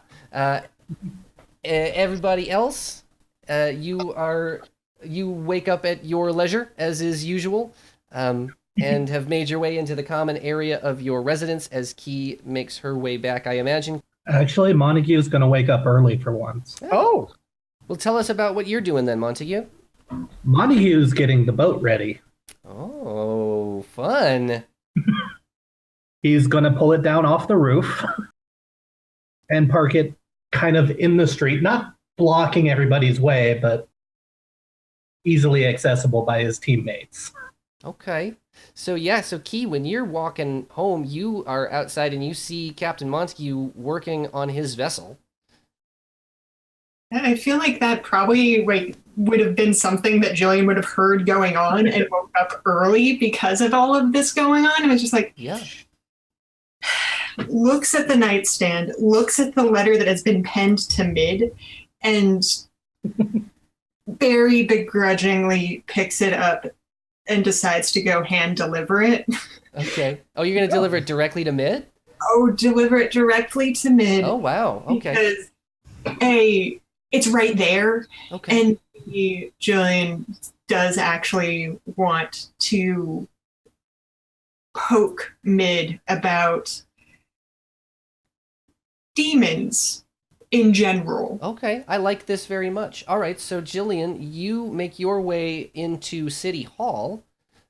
Everybody else, you wake up at your leisure, as is usual, and have made your way into the common area of your residence as Key makes her way back, I imagine. Actually, Montague is going to wake up early for once. Oh. Well, tell us about what you're doing then, Montague. Montague's getting the boat ready. Oh, fun. He's going to pull it down off the roof and park it kind of in the street, not blocking everybody's way, but easily accessible by his teammates. Okay. So Key, when you're walking home, you are outside and you see Captain Montague working on his vessel. I feel like that probably would have been something that Gillian would have heard going on and woke up early because of all of this going on. It was just like, yeah. Looks at the nightstand, looks at the letter that has been penned to Mid, and very begrudgingly picks it up and decides to go hand deliver it. Okay. Oh, you're going to deliver it directly to Mid? Oh, deliver it directly to Mid. Oh, wow. Okay. Because it's right there. Okay. And Gillian does actually want to poke Mid about demons in general. Okay, I like this very much. All right, so Gillian, you make your way into City Hall,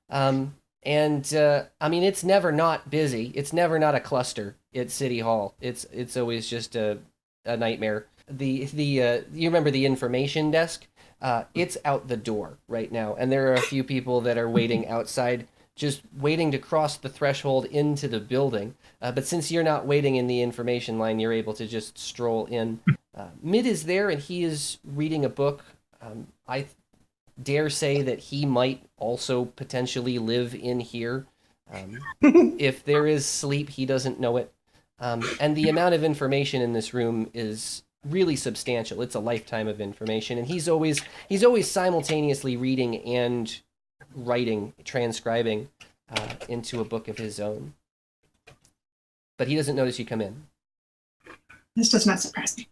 I mean, it's never not busy. It's never not a cluster at City Hall. It's always just a nightmare. The you remember the information desk? It's out the door right now, and there are a few people that are waiting outside, just waiting to cross the threshold into the building. But since you're not waiting in the information line, you're able to just stroll in. Mid is there, and he is reading a book. I dare say that he might also potentially live in here. If there is sleep, he doesn't know it. And the amount of information in this room is really substantial. It's a lifetime of information, and he's always simultaneously reading and writing, transcribing into a book of his own. But he doesn't notice you come in. This does not surprise me.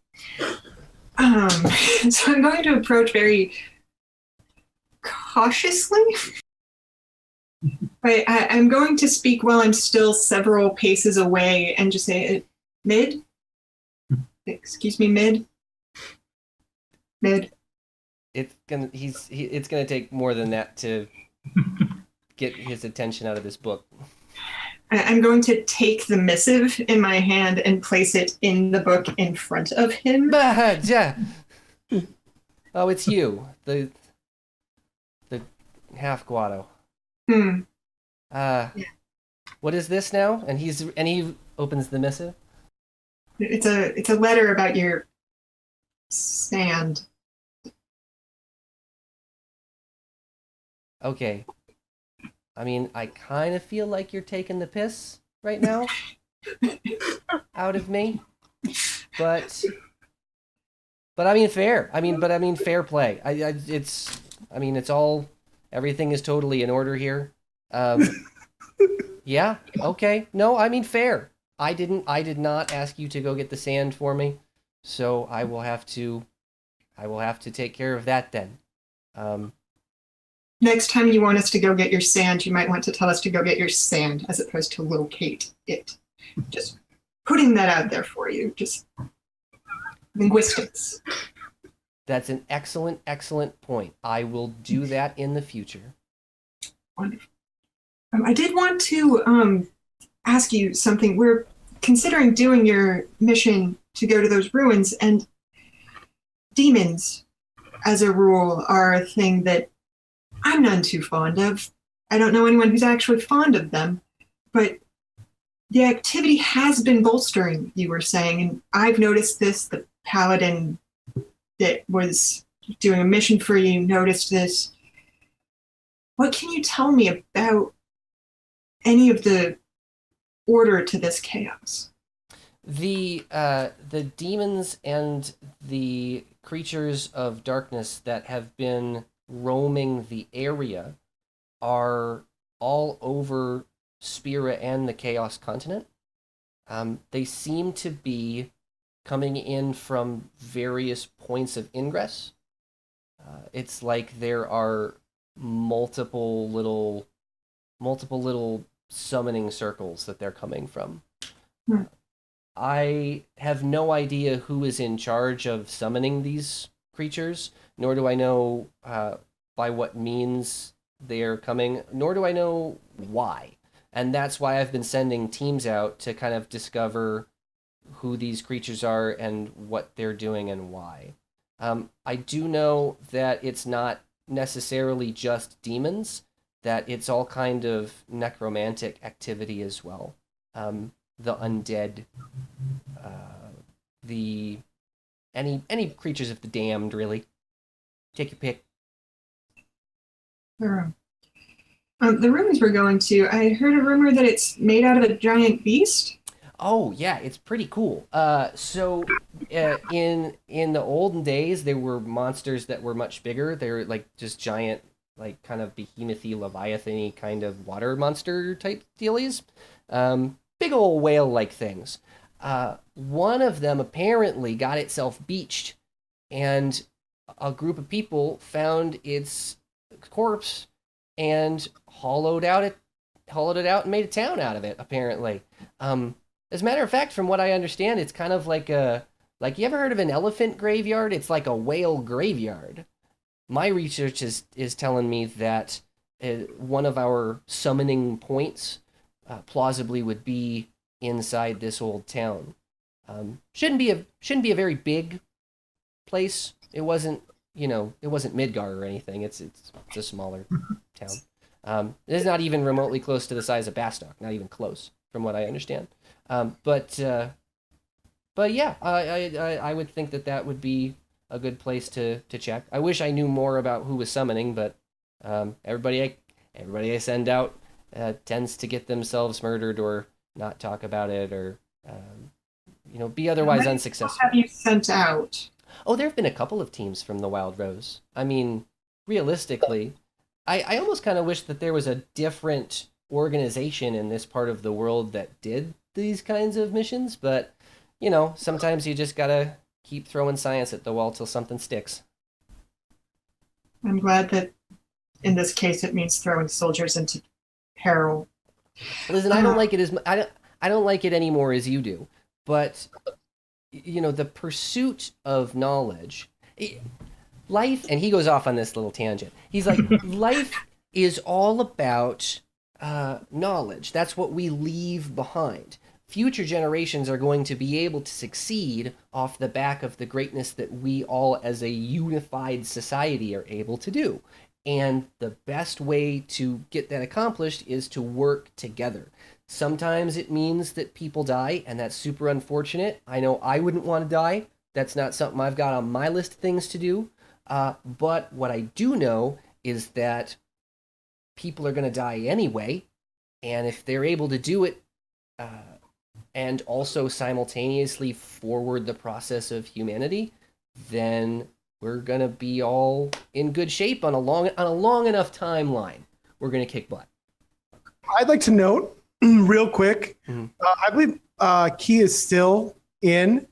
So I'm going to approach very cautiously. I'm going to speak while I'm still several paces away and just say, Mid? Excuse me, Mid? Mid? It's gonna take more than that to get his attention out of this book. I'm going to take the missive in my hand and place it in the book in front of him. Oh, it's you, the Half-Guado. Yeah. What is this now? And he opens the missive. It's a letter about your sand. Okay. I mean, I kind of feel like you're taking the piss right now out of me, but I mean fair. I mean fair play. It's all, everything is totally in order here. Yeah. Okay. No, I mean fair. I did not ask you to go get the sand for me, so I will have to take care of that then. Next time you want us to go get your sand, you might want to tell us to go get your sand as opposed to locate it. Just putting that out there for you. Just linguistics. That's an excellent point. I will do that in the future. Wonderful. I did want to ask you something. We're considering doing your mission to go to those ruins, and demons, as a rule, are a thing that I'm none too fond of. I don't know anyone who's actually fond of them, but the activity has been bolstering, you were saying, and I've noticed this. The paladin that was doing a mission for you noticed this. What can you tell me about any of the order to this chaos? The demons and the creatures of darkness that have been roaming the area are all over Skwrl and the Chaos Continent. They seem to be coming in from various points of ingress. It's like there are multiple little summoning circles that they're coming from. I have no idea who is in charge of summoning these creatures, nor do I know by what means they're coming, nor do I know why. And that's why I've been sending teams out to kind of discover who these creatures are and what they're doing and why. I do know that it's not necessarily just demons, that it's all kind of necromantic activity as well. The undead, any creatures of the damned, really. Take your pick. The rumors we're going to, I heard a rumor that it's made out of a giant beast. Oh yeah, it's pretty cool. In the olden days, there were monsters that were much bigger. They were like just giant, like kind of behemouthy, leviathan-y kind of water monster type dealies. Big old whale-like things. One of them apparently got itself beached, and a group of people found its corpse and hollowed out hollowed it out and made a town out of it, apparently. As a matter of fact, from what I understand, it's kind of like you ever heard of an elephant graveyard? It's like a whale graveyard. My research is telling me that one of our summoning points plausibly would be inside this old town. Shouldn't be a very big place. It wasn't Midgar or anything. It's a smaller town. It's not even remotely close to the size of Bastock. Not even close, from what I understand. But yeah, I would think that would be a good place to check. I wish I knew more about who was summoning, but everybody I send out tends to get themselves murdered or not talk about it or be otherwise unsuccessful. Have you sent out? Oh, there have been a couple of teams from the Wild Rose. I mean, realistically, I almost kind of wish that there was a different organization in this part of the world that did these kinds of missions, but sometimes you just gotta keep throwing science at the wall till something sticks. I'm glad that in this case it means throwing soldiers into peril. Listen, I don't like it I don't like it anymore as you do, but the pursuit of knowledge, life, and he goes off on this little tangent. He's like, life is all about knowledge. That's what we leave behind. Future generations are going to be able to succeed off the back of the greatness that we all as a unified society are able to do. And the best way to get that accomplished is to work together. Sometimes it means that people die, and that's super unfortunate. I know I wouldn't want to die. That's not something I've got on my list of things to do. But what I do know is that people are going to die anyway. And if they're able to do it, and also simultaneously forward the process of humanity, then we're gonna be all in good shape on a long enough timeline. We're gonna kick butt. I'd like to note real quick. I believe Key is still in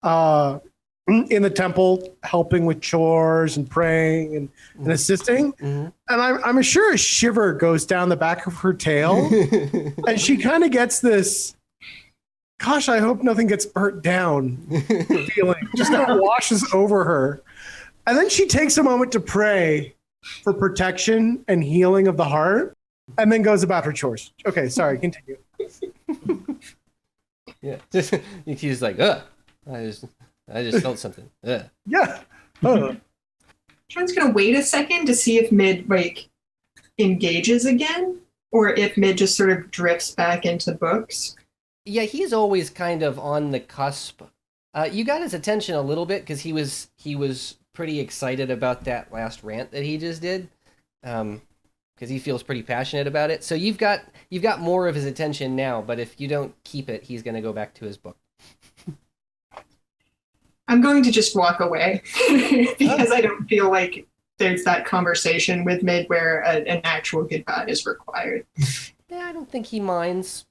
the temple, helping with chores and praying and assisting. And I'm sure a shiver goes down the back of her tail, and she kind of gets this, gosh, I hope nothing gets burnt down feeling. Just kind of washes over her. And then she takes a moment to pray for protection and healing of the heart, and then goes about her chores. Okay, sorry, continue. Yeah, she's like, I just felt something. Yeah. Sean's gonna wait a second to see if Mid engages again, or if Mid just sort of drifts back into books. Yeah, he's always kind of on the cusp. You got his attention a little bit because he was pretty excited about that last rant that he just did, because he feels pretty passionate about it. So you've got more of his attention now. But if you don't keep it, he's going to go back to his book. I'm going to just walk away because I don't feel like there's that conversation with Mid where an actual goodbye is required. Yeah, I don't think he minds.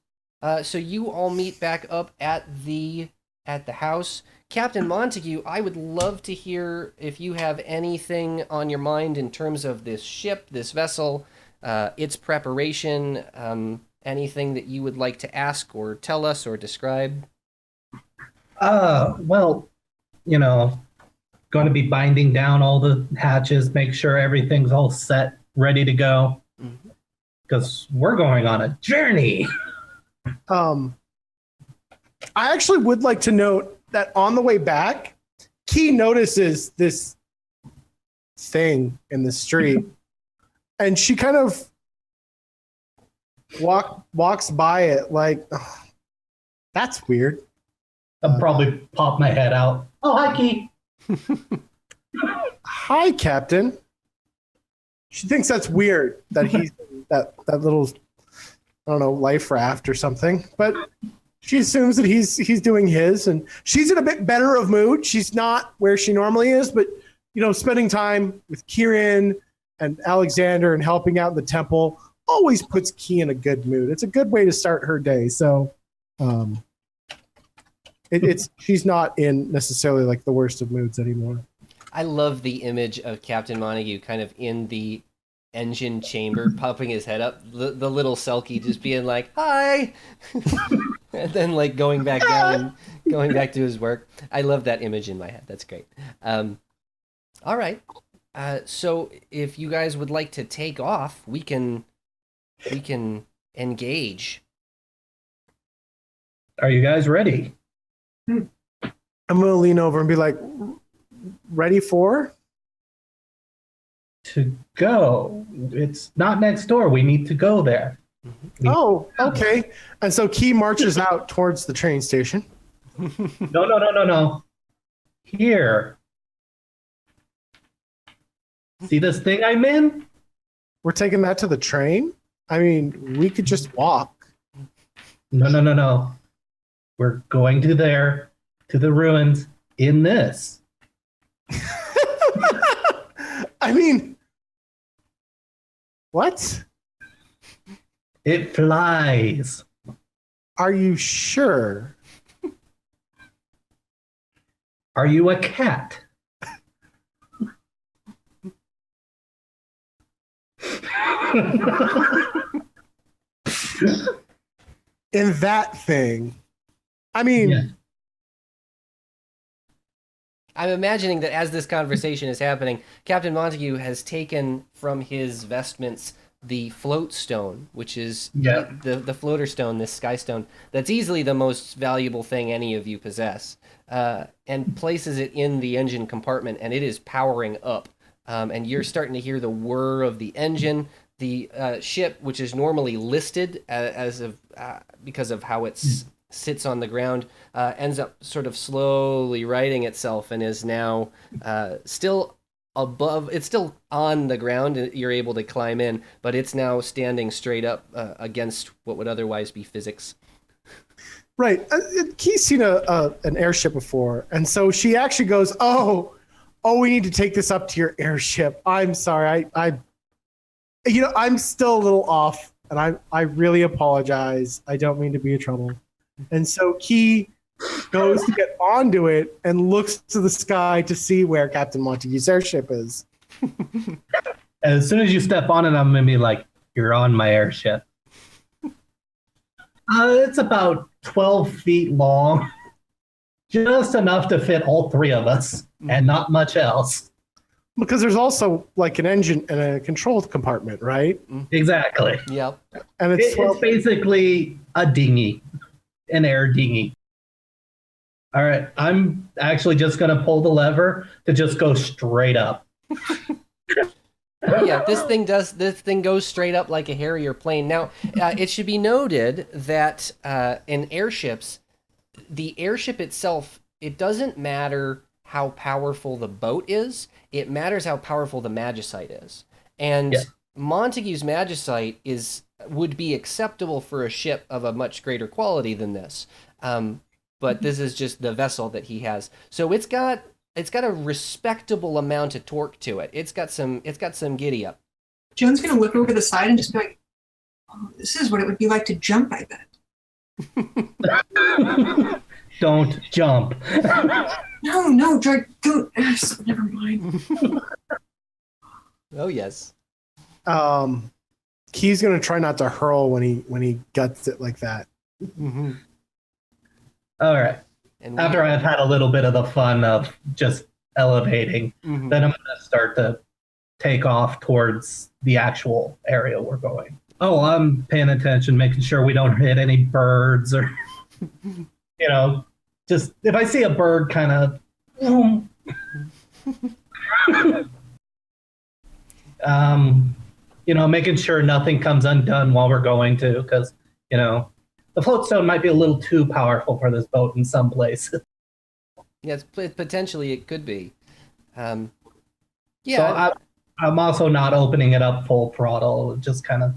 So you all meet back up at the house. Captain Montigue, I would love to hear if you have anything on your mind in terms of this ship, this vessel, its preparation, anything that you would like to ask or tell us or describe. Well, going to be binding down all the hatches, make sure everything's all set, ready to go, because we're going on a journey. I actually would like to note that on the way back, Key notices this thing in the street, and she kind of walks by it like, oh, that's weird. I'll probably pop my head out. Oh, hi, Key. Hi, Captain. She thinks that's weird that he's that little, I don't know, life raft or something, but she assumes that he's doing his, and she's in a bit better of mood. She's not where she normally is, but spending time with Kieran and Alexander and helping out in the temple always puts Key in a good mood. It's a good way to start her day. So she's not in necessarily like the worst of moods anymore. I love the image of Captain Montague kind of in the engine chamber, popping his head up, the little Selkie just being like, "Hi," and then like going back down and going back to his work. I love that image in my head. That's great. All right. So if you guys would like to take off, we can engage. Are you guys ready? I'm gonna lean over and be like, ready for? To go. It's not next door. We need to go there. Oh, okay. And so Key marches out towards the train station. No. Here. See this thing I'm in? We're taking that to the train? I mean, we could just walk. No. We're going to there, to the ruins, in this. I mean, what? It flies. Are you sure? Are you a cat? In that thing. I mean, Yeah. I'm imagining that as this conversation is happening, Captain Montague has taken from his vestments the float stone, which is the floater stone, this sky stone, that's easily the most valuable thing any of you possess, and places it in the engine compartment, and it is powering up. And you're starting to hear the whir of the engine. The ship, which is normally listed because of how it sits on the ground, ends up sort of slowly righting itself and is now still above. It's still on the ground, and you're able to climb in, but it's now standing straight up against what would otherwise be physics. right. Key's seen an airship before, and so she actually goes, "Oh, we need to take this up to your airship. I'm sorry, I'm still a little off, and I really apologize. I don't mean to be a trouble." And so Key goes to get onto it and looks to the sky to see where Captain Montague's airship is. As soon as you step on it, I'm going to be like, you're on my airship. It's about 12 feet long. Just enough to fit all three of us and not much else. Because there's also like an engine and a control compartment, right? Exactly. Yep. And it's It's basically a dinghy, an air dinghy. All right, I'm actually just going to pull the lever to just go straight up. Yeah, this thing goes straight up like a Harrier plane. Now, it should be noted that in airships, the airship itself, it doesn't matter how powerful the boat is, it matters how powerful the magicite is. And Montague's magicite would be acceptable for a ship of a much greater quality than this. But this is just the vessel that he has. So it's got a respectable amount of torque to it. It's got some giddy up. Joan's gonna look over the side and just be like, "Oh, this is what it would be like to jump, I bet." Don't jump. No, don't. Never mind. Oh yes. Key's gonna try not to hurl when he guts it like that. Mm-hmm. All right. And After I've had a little bit of the fun of just elevating, Mhm. then I'm going to start to take off towards the actual area we're going. Oh, I'm paying attention, making sure we don't hit any birds or, just if I see a bird kind of, making sure nothing comes undone while we're going to, because, the floatstone might be a little too powerful for this boat in some places. Yes, potentially it could be. So I'm also not opening it up full throttle, just kind of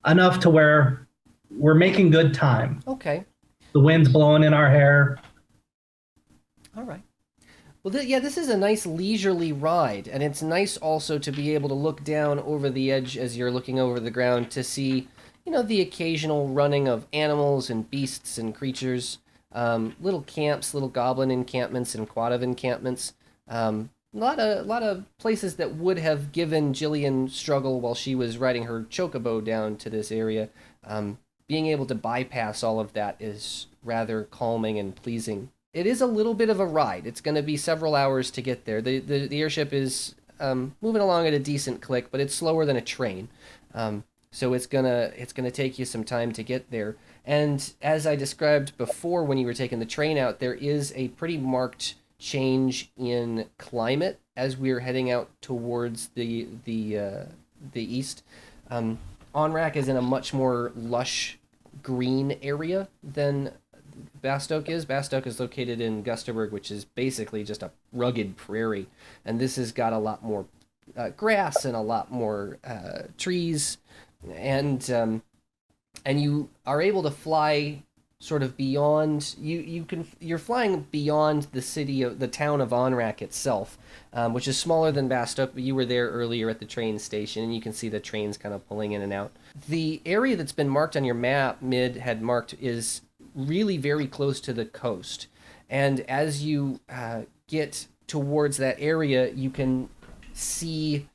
enough to where we're making good time. Okay. The wind's blowing in our hair. All right. Well, this is a nice leisurely ride, and it's nice also to be able to look down over the edge as you're looking over the ground to see, the occasional running of animals and beasts and creatures, little camps, little goblin encampments and quativ encampments. lot of places that would have given Gillian struggle while she was riding her chocobo down to this area. Being able to bypass all of that is rather calming and pleasing. It is a little bit of a ride. It's going to be several hours to get there. The airship is moving along at a decent click, but it's slower than a train. So it's gonna take you some time to get there. And as I described before, when you were taking the train out, there is a pretty marked change in climate as we're heading out towards the east. Onrak is in a much more lush green area than Bastoke is. Bastoke is located in Gusterberg, which is basically just a rugged prairie, and this has got a lot more grass and a lot more trees, and you are able to fly sort of beyond. You're flying beyond the city of the town of Onrak itself, which is smaller than Bastoke, but you were there earlier at the train station, and you can see the trains kind of pulling in and out. The area that's been marked on your map, Mid had marked, is really very close to the coast. And as you get towards that area, you can see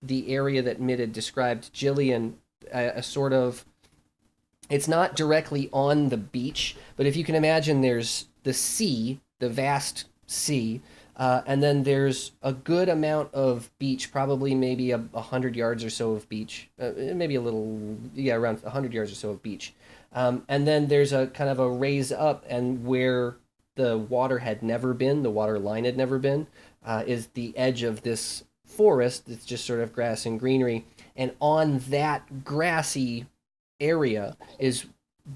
the area that Mid had described, Gillian, a sort of, it's not directly on the beach, but if you can imagine, there's the sea, the vast sea, and then there's a good amount of beach, probably maybe 100 yards or so of beach, maybe a little, yeah, around 100 yards or so of beach. And then there's a kind of a raise up, and where the water had never been, the water line had never been, is the edge of this forest. It's just sort of grass and greenery. And on that grassy area is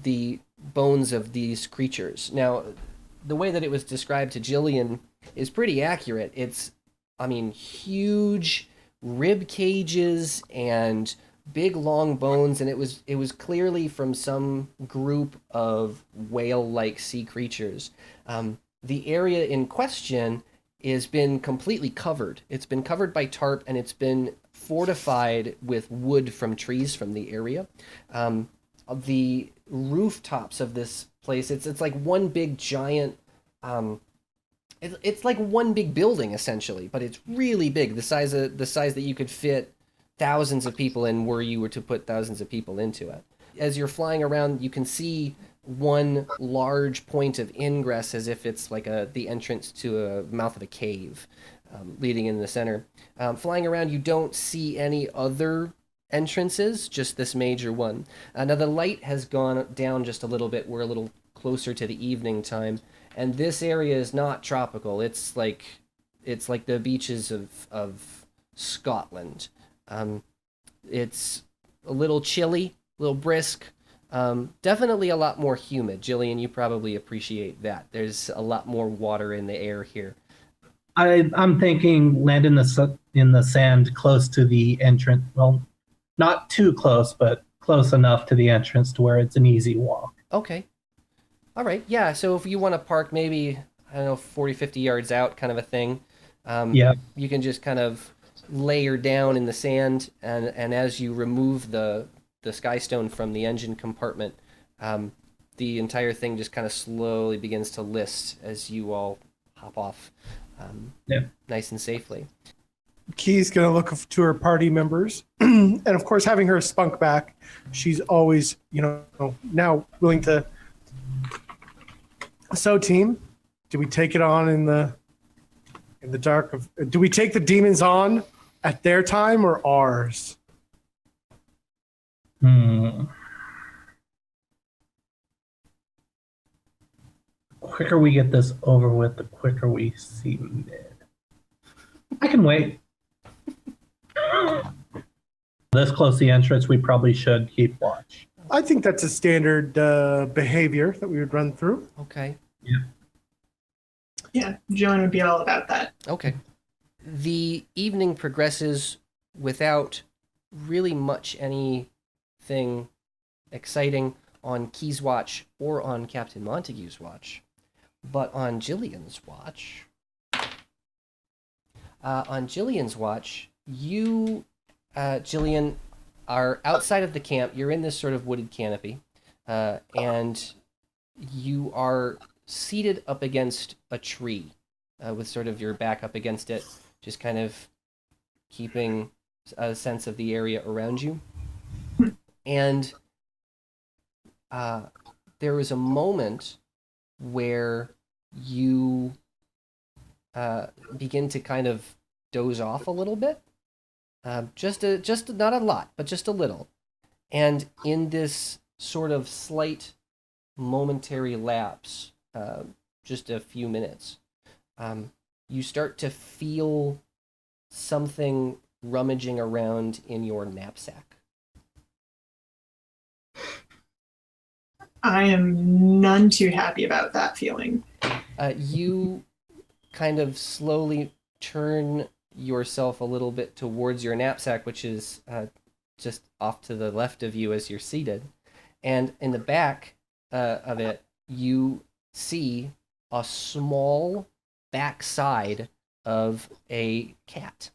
the bones of these creatures. Now, the way that it was described to Gillian is pretty accurate. It's, I mean, huge rib cages and big long bones, and it was clearly from some group of whale-like sea creatures. The area in question has been completely covered. It's been covered by tarp, and it's been fortified with wood from trees from the area. The rooftops of this place, it's like one big giant, it's like one big building essentially, but it's really big, the size that you could fit thousands of people in were you were to put thousands of people into it. As you're flying around, you can see one large point of ingress, as if it's like the entrance to a mouth of a cave, leading in the center. Flying around, you don't see any other entrances, just this major one. Now the light has gone down just a little bit. We're a little closer to the evening time, and this area is not tropical. It's like the beaches of Scotland. It's a little chilly, a little brisk. Definitely a lot more humid. Gillian, you probably appreciate that. There's a lot more water in the air here. I'm thinking land in the sand close to the entrance. Well, not too close, but close enough to the entrance to where it's an easy walk. Okay. All right. Yeah. So if you want to park maybe, I don't know, 40, 50 yards out kind of a thing, Yeah. you can just kind of layer down in the sand, and as you remove the skystone from the engine compartment, the entire thing just kind of slowly begins to list as you all hop off, nice and safely. Key's going to look to her party members. And of course, having her spunk back, she's always, now willing to. So, team, do we take it on in the dark of? Do we take the demons on at their time or ours? The quicker we get this over with, the quicker we see Mid. I can wait. This close to the entrance, we probably should keep watch. I think that's a standard behavior that we would run through. Okay. Yeah. Yeah, Joan would be all about that. Okay. The evening progresses without really much anything exciting on Key's watch or on Captain Montague's watch. But on Gillian's watch, you, Gillian, are outside of the camp. You're in this sort of wooded canopy, and you are seated up against a tree, with sort of your back up against it. just kind of keeping a sense of the area around you. And there was a moment where you begin to kind of doze off a little bit. Just not a lot, but just a little. And in this sort of slight momentary lapse, just a few minutes, you start to feel something rummaging around in your knapsack. I am none too happy about that feeling. You kind of slowly turn yourself a little bit towards your knapsack, which is just off to the left of you as you're seated. And in the back of it, you see a small backside of a cat.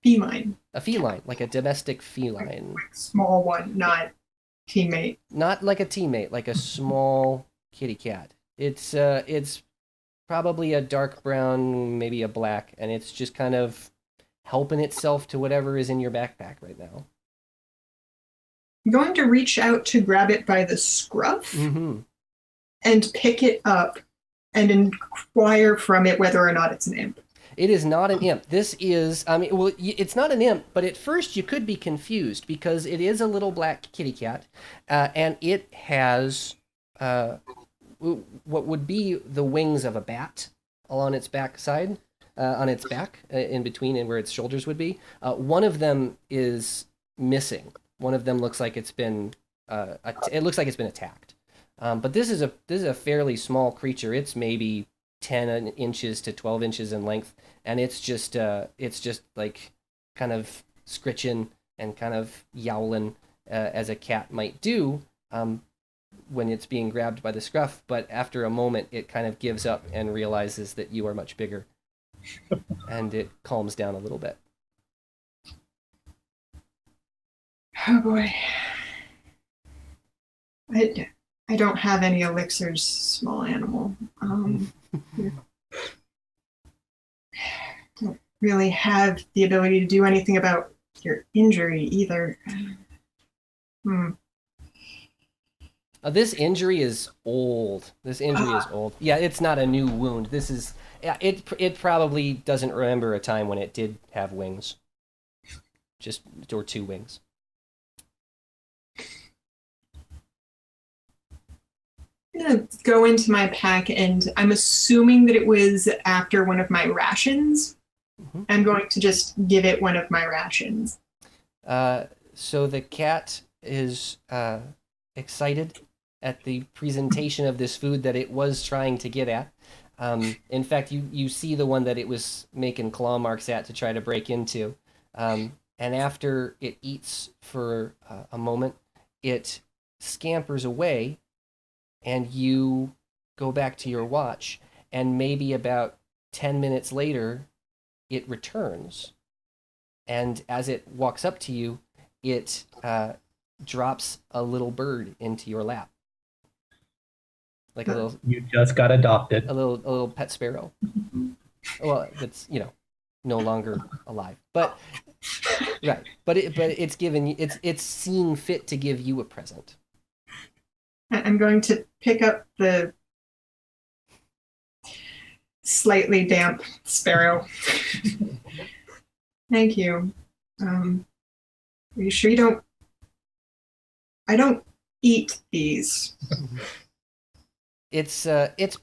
Feline. A feline, like a domestic feline. Small one, not teammate. Not like a teammate, like a small kitty cat. It's probably a dark brown, maybe a black, and it's just kind of helping itself to whatever is in your backpack right now. I'm going to reach out to grab it by the scruff and pick it up and inquire from it whether or not it's an imp. It is not an imp. This is, it's not an imp, but at first you could be confused because it is a little black kitty cat, and it has what would be the wings of a bat along its backside, on its back, in between and where its shoulders would be. One of them is missing. One of them looks like it's been, it looks like it's been attacked. But this is a fairly small creature. It's maybe 10 inches to 12 inches in length, and it's just like kind of scritching and kind of yowling as a cat might do when it's being grabbed by the scruff. But after a moment, it kind of gives up and realizes that you are much bigger, and it calms down a little bit. Oh boy. I don't have any elixirs, small animal. Don't really have the ability to do anything about your injury either. This injury is old. Yeah, it's not a new wound. This is, yeah, it probably doesn't remember a time when it did have wings. Or two wings. I'm going to go into my pack, and I'm assuming that it was after one of my rations. I'm going to just give it one of my rations. So the cat is excited at the presentation of this food that it was trying to get at. In fact, you see the one that it was making claw marks at to try to break into. And after it eats for a moment, it scampers away, and you go back to your watch, and maybe about 10 minutes later, it returns. And as it walks up to you, it drops a little bird into your lap. Like a little... You just got adopted. A little pet sparrow. Well, that's, no longer alive. But, right. But it's given you, it's seeing fit to give you a present. I'm going to pick up the slightly damp sparrow. Thank you. Are you sure you don't... I don't eat these. It's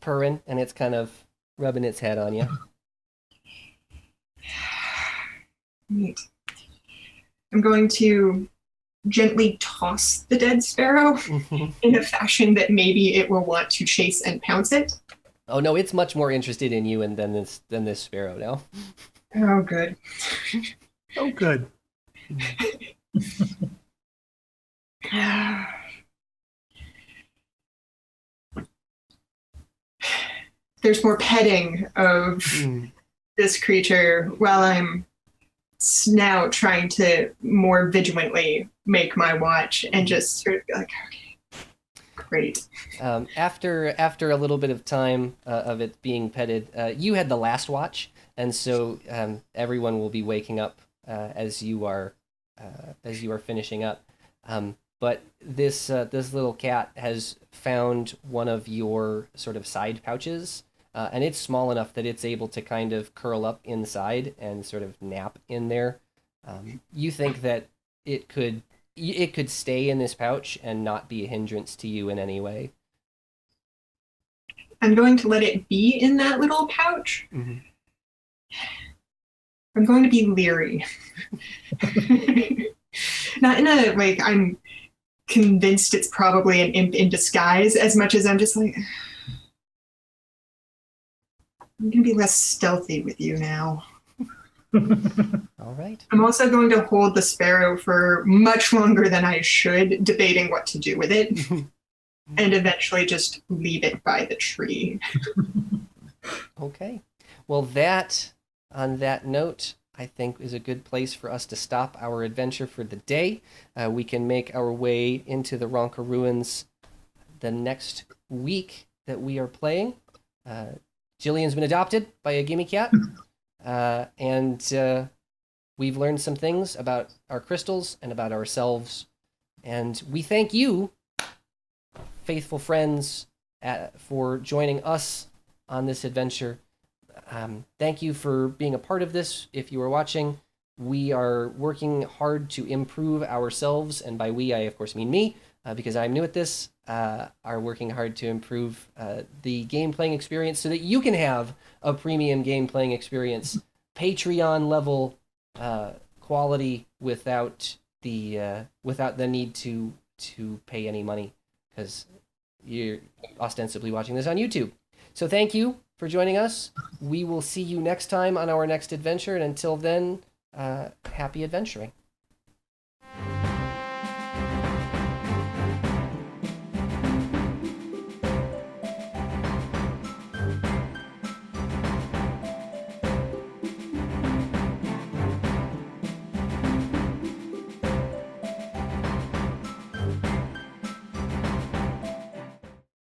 purring, and it's kind of rubbing its head on you. Neat. I'm going to gently toss the dead sparrow in a fashion that maybe it will want to chase and pounce it. Oh no, it's much more interested in you than this sparrow now. Oh, good. Oh, good. There's more petting of this creature while I'm now trying to more vigilantly make my watch and just sort of be like, okay. Great. After a little bit of time of it being petted, you had the last watch, and so everyone will be waking up as you are finishing up. But this little cat has found one of your sort of side pouches, and it's small enough that it's able to kind of curl up inside and sort of nap in there. You think that it could stay in this pouch and not be a hindrance to you in any way. I'm going to let it be in that little pouch. Mm-hmm. I'm going to be leery. Not in a, like, I'm convinced it's probably an imp in disguise, as much as I'm just like, I'm going to be less stealthy with you now. All right. I'm also going to hold the sparrow for much longer than I should, debating what to do with it, and eventually just leave it by the tree. Okay. Well, on that note, I think is a good place for us to stop our adventure for the day. We can make our way into the Ronka Ruins the next week that we are playing. Gillian's been adopted by a gimme cat, and we've learned some things about our crystals and about ourselves. And we thank you, faithful friends, for joining us on this adventure. Thank you for being a part of this. If you are watching, we are working hard to improve ourselves, and by we, I of course mean me, because I'm new at this, are working hard to improve the game playing experience so that you can have a premium game playing experience, Patreon level quality without the need to pay any money, because you're ostensibly watching this on YouTube. So thank you for joining us. We will see you next time on our next adventure, and until then, happy adventuring.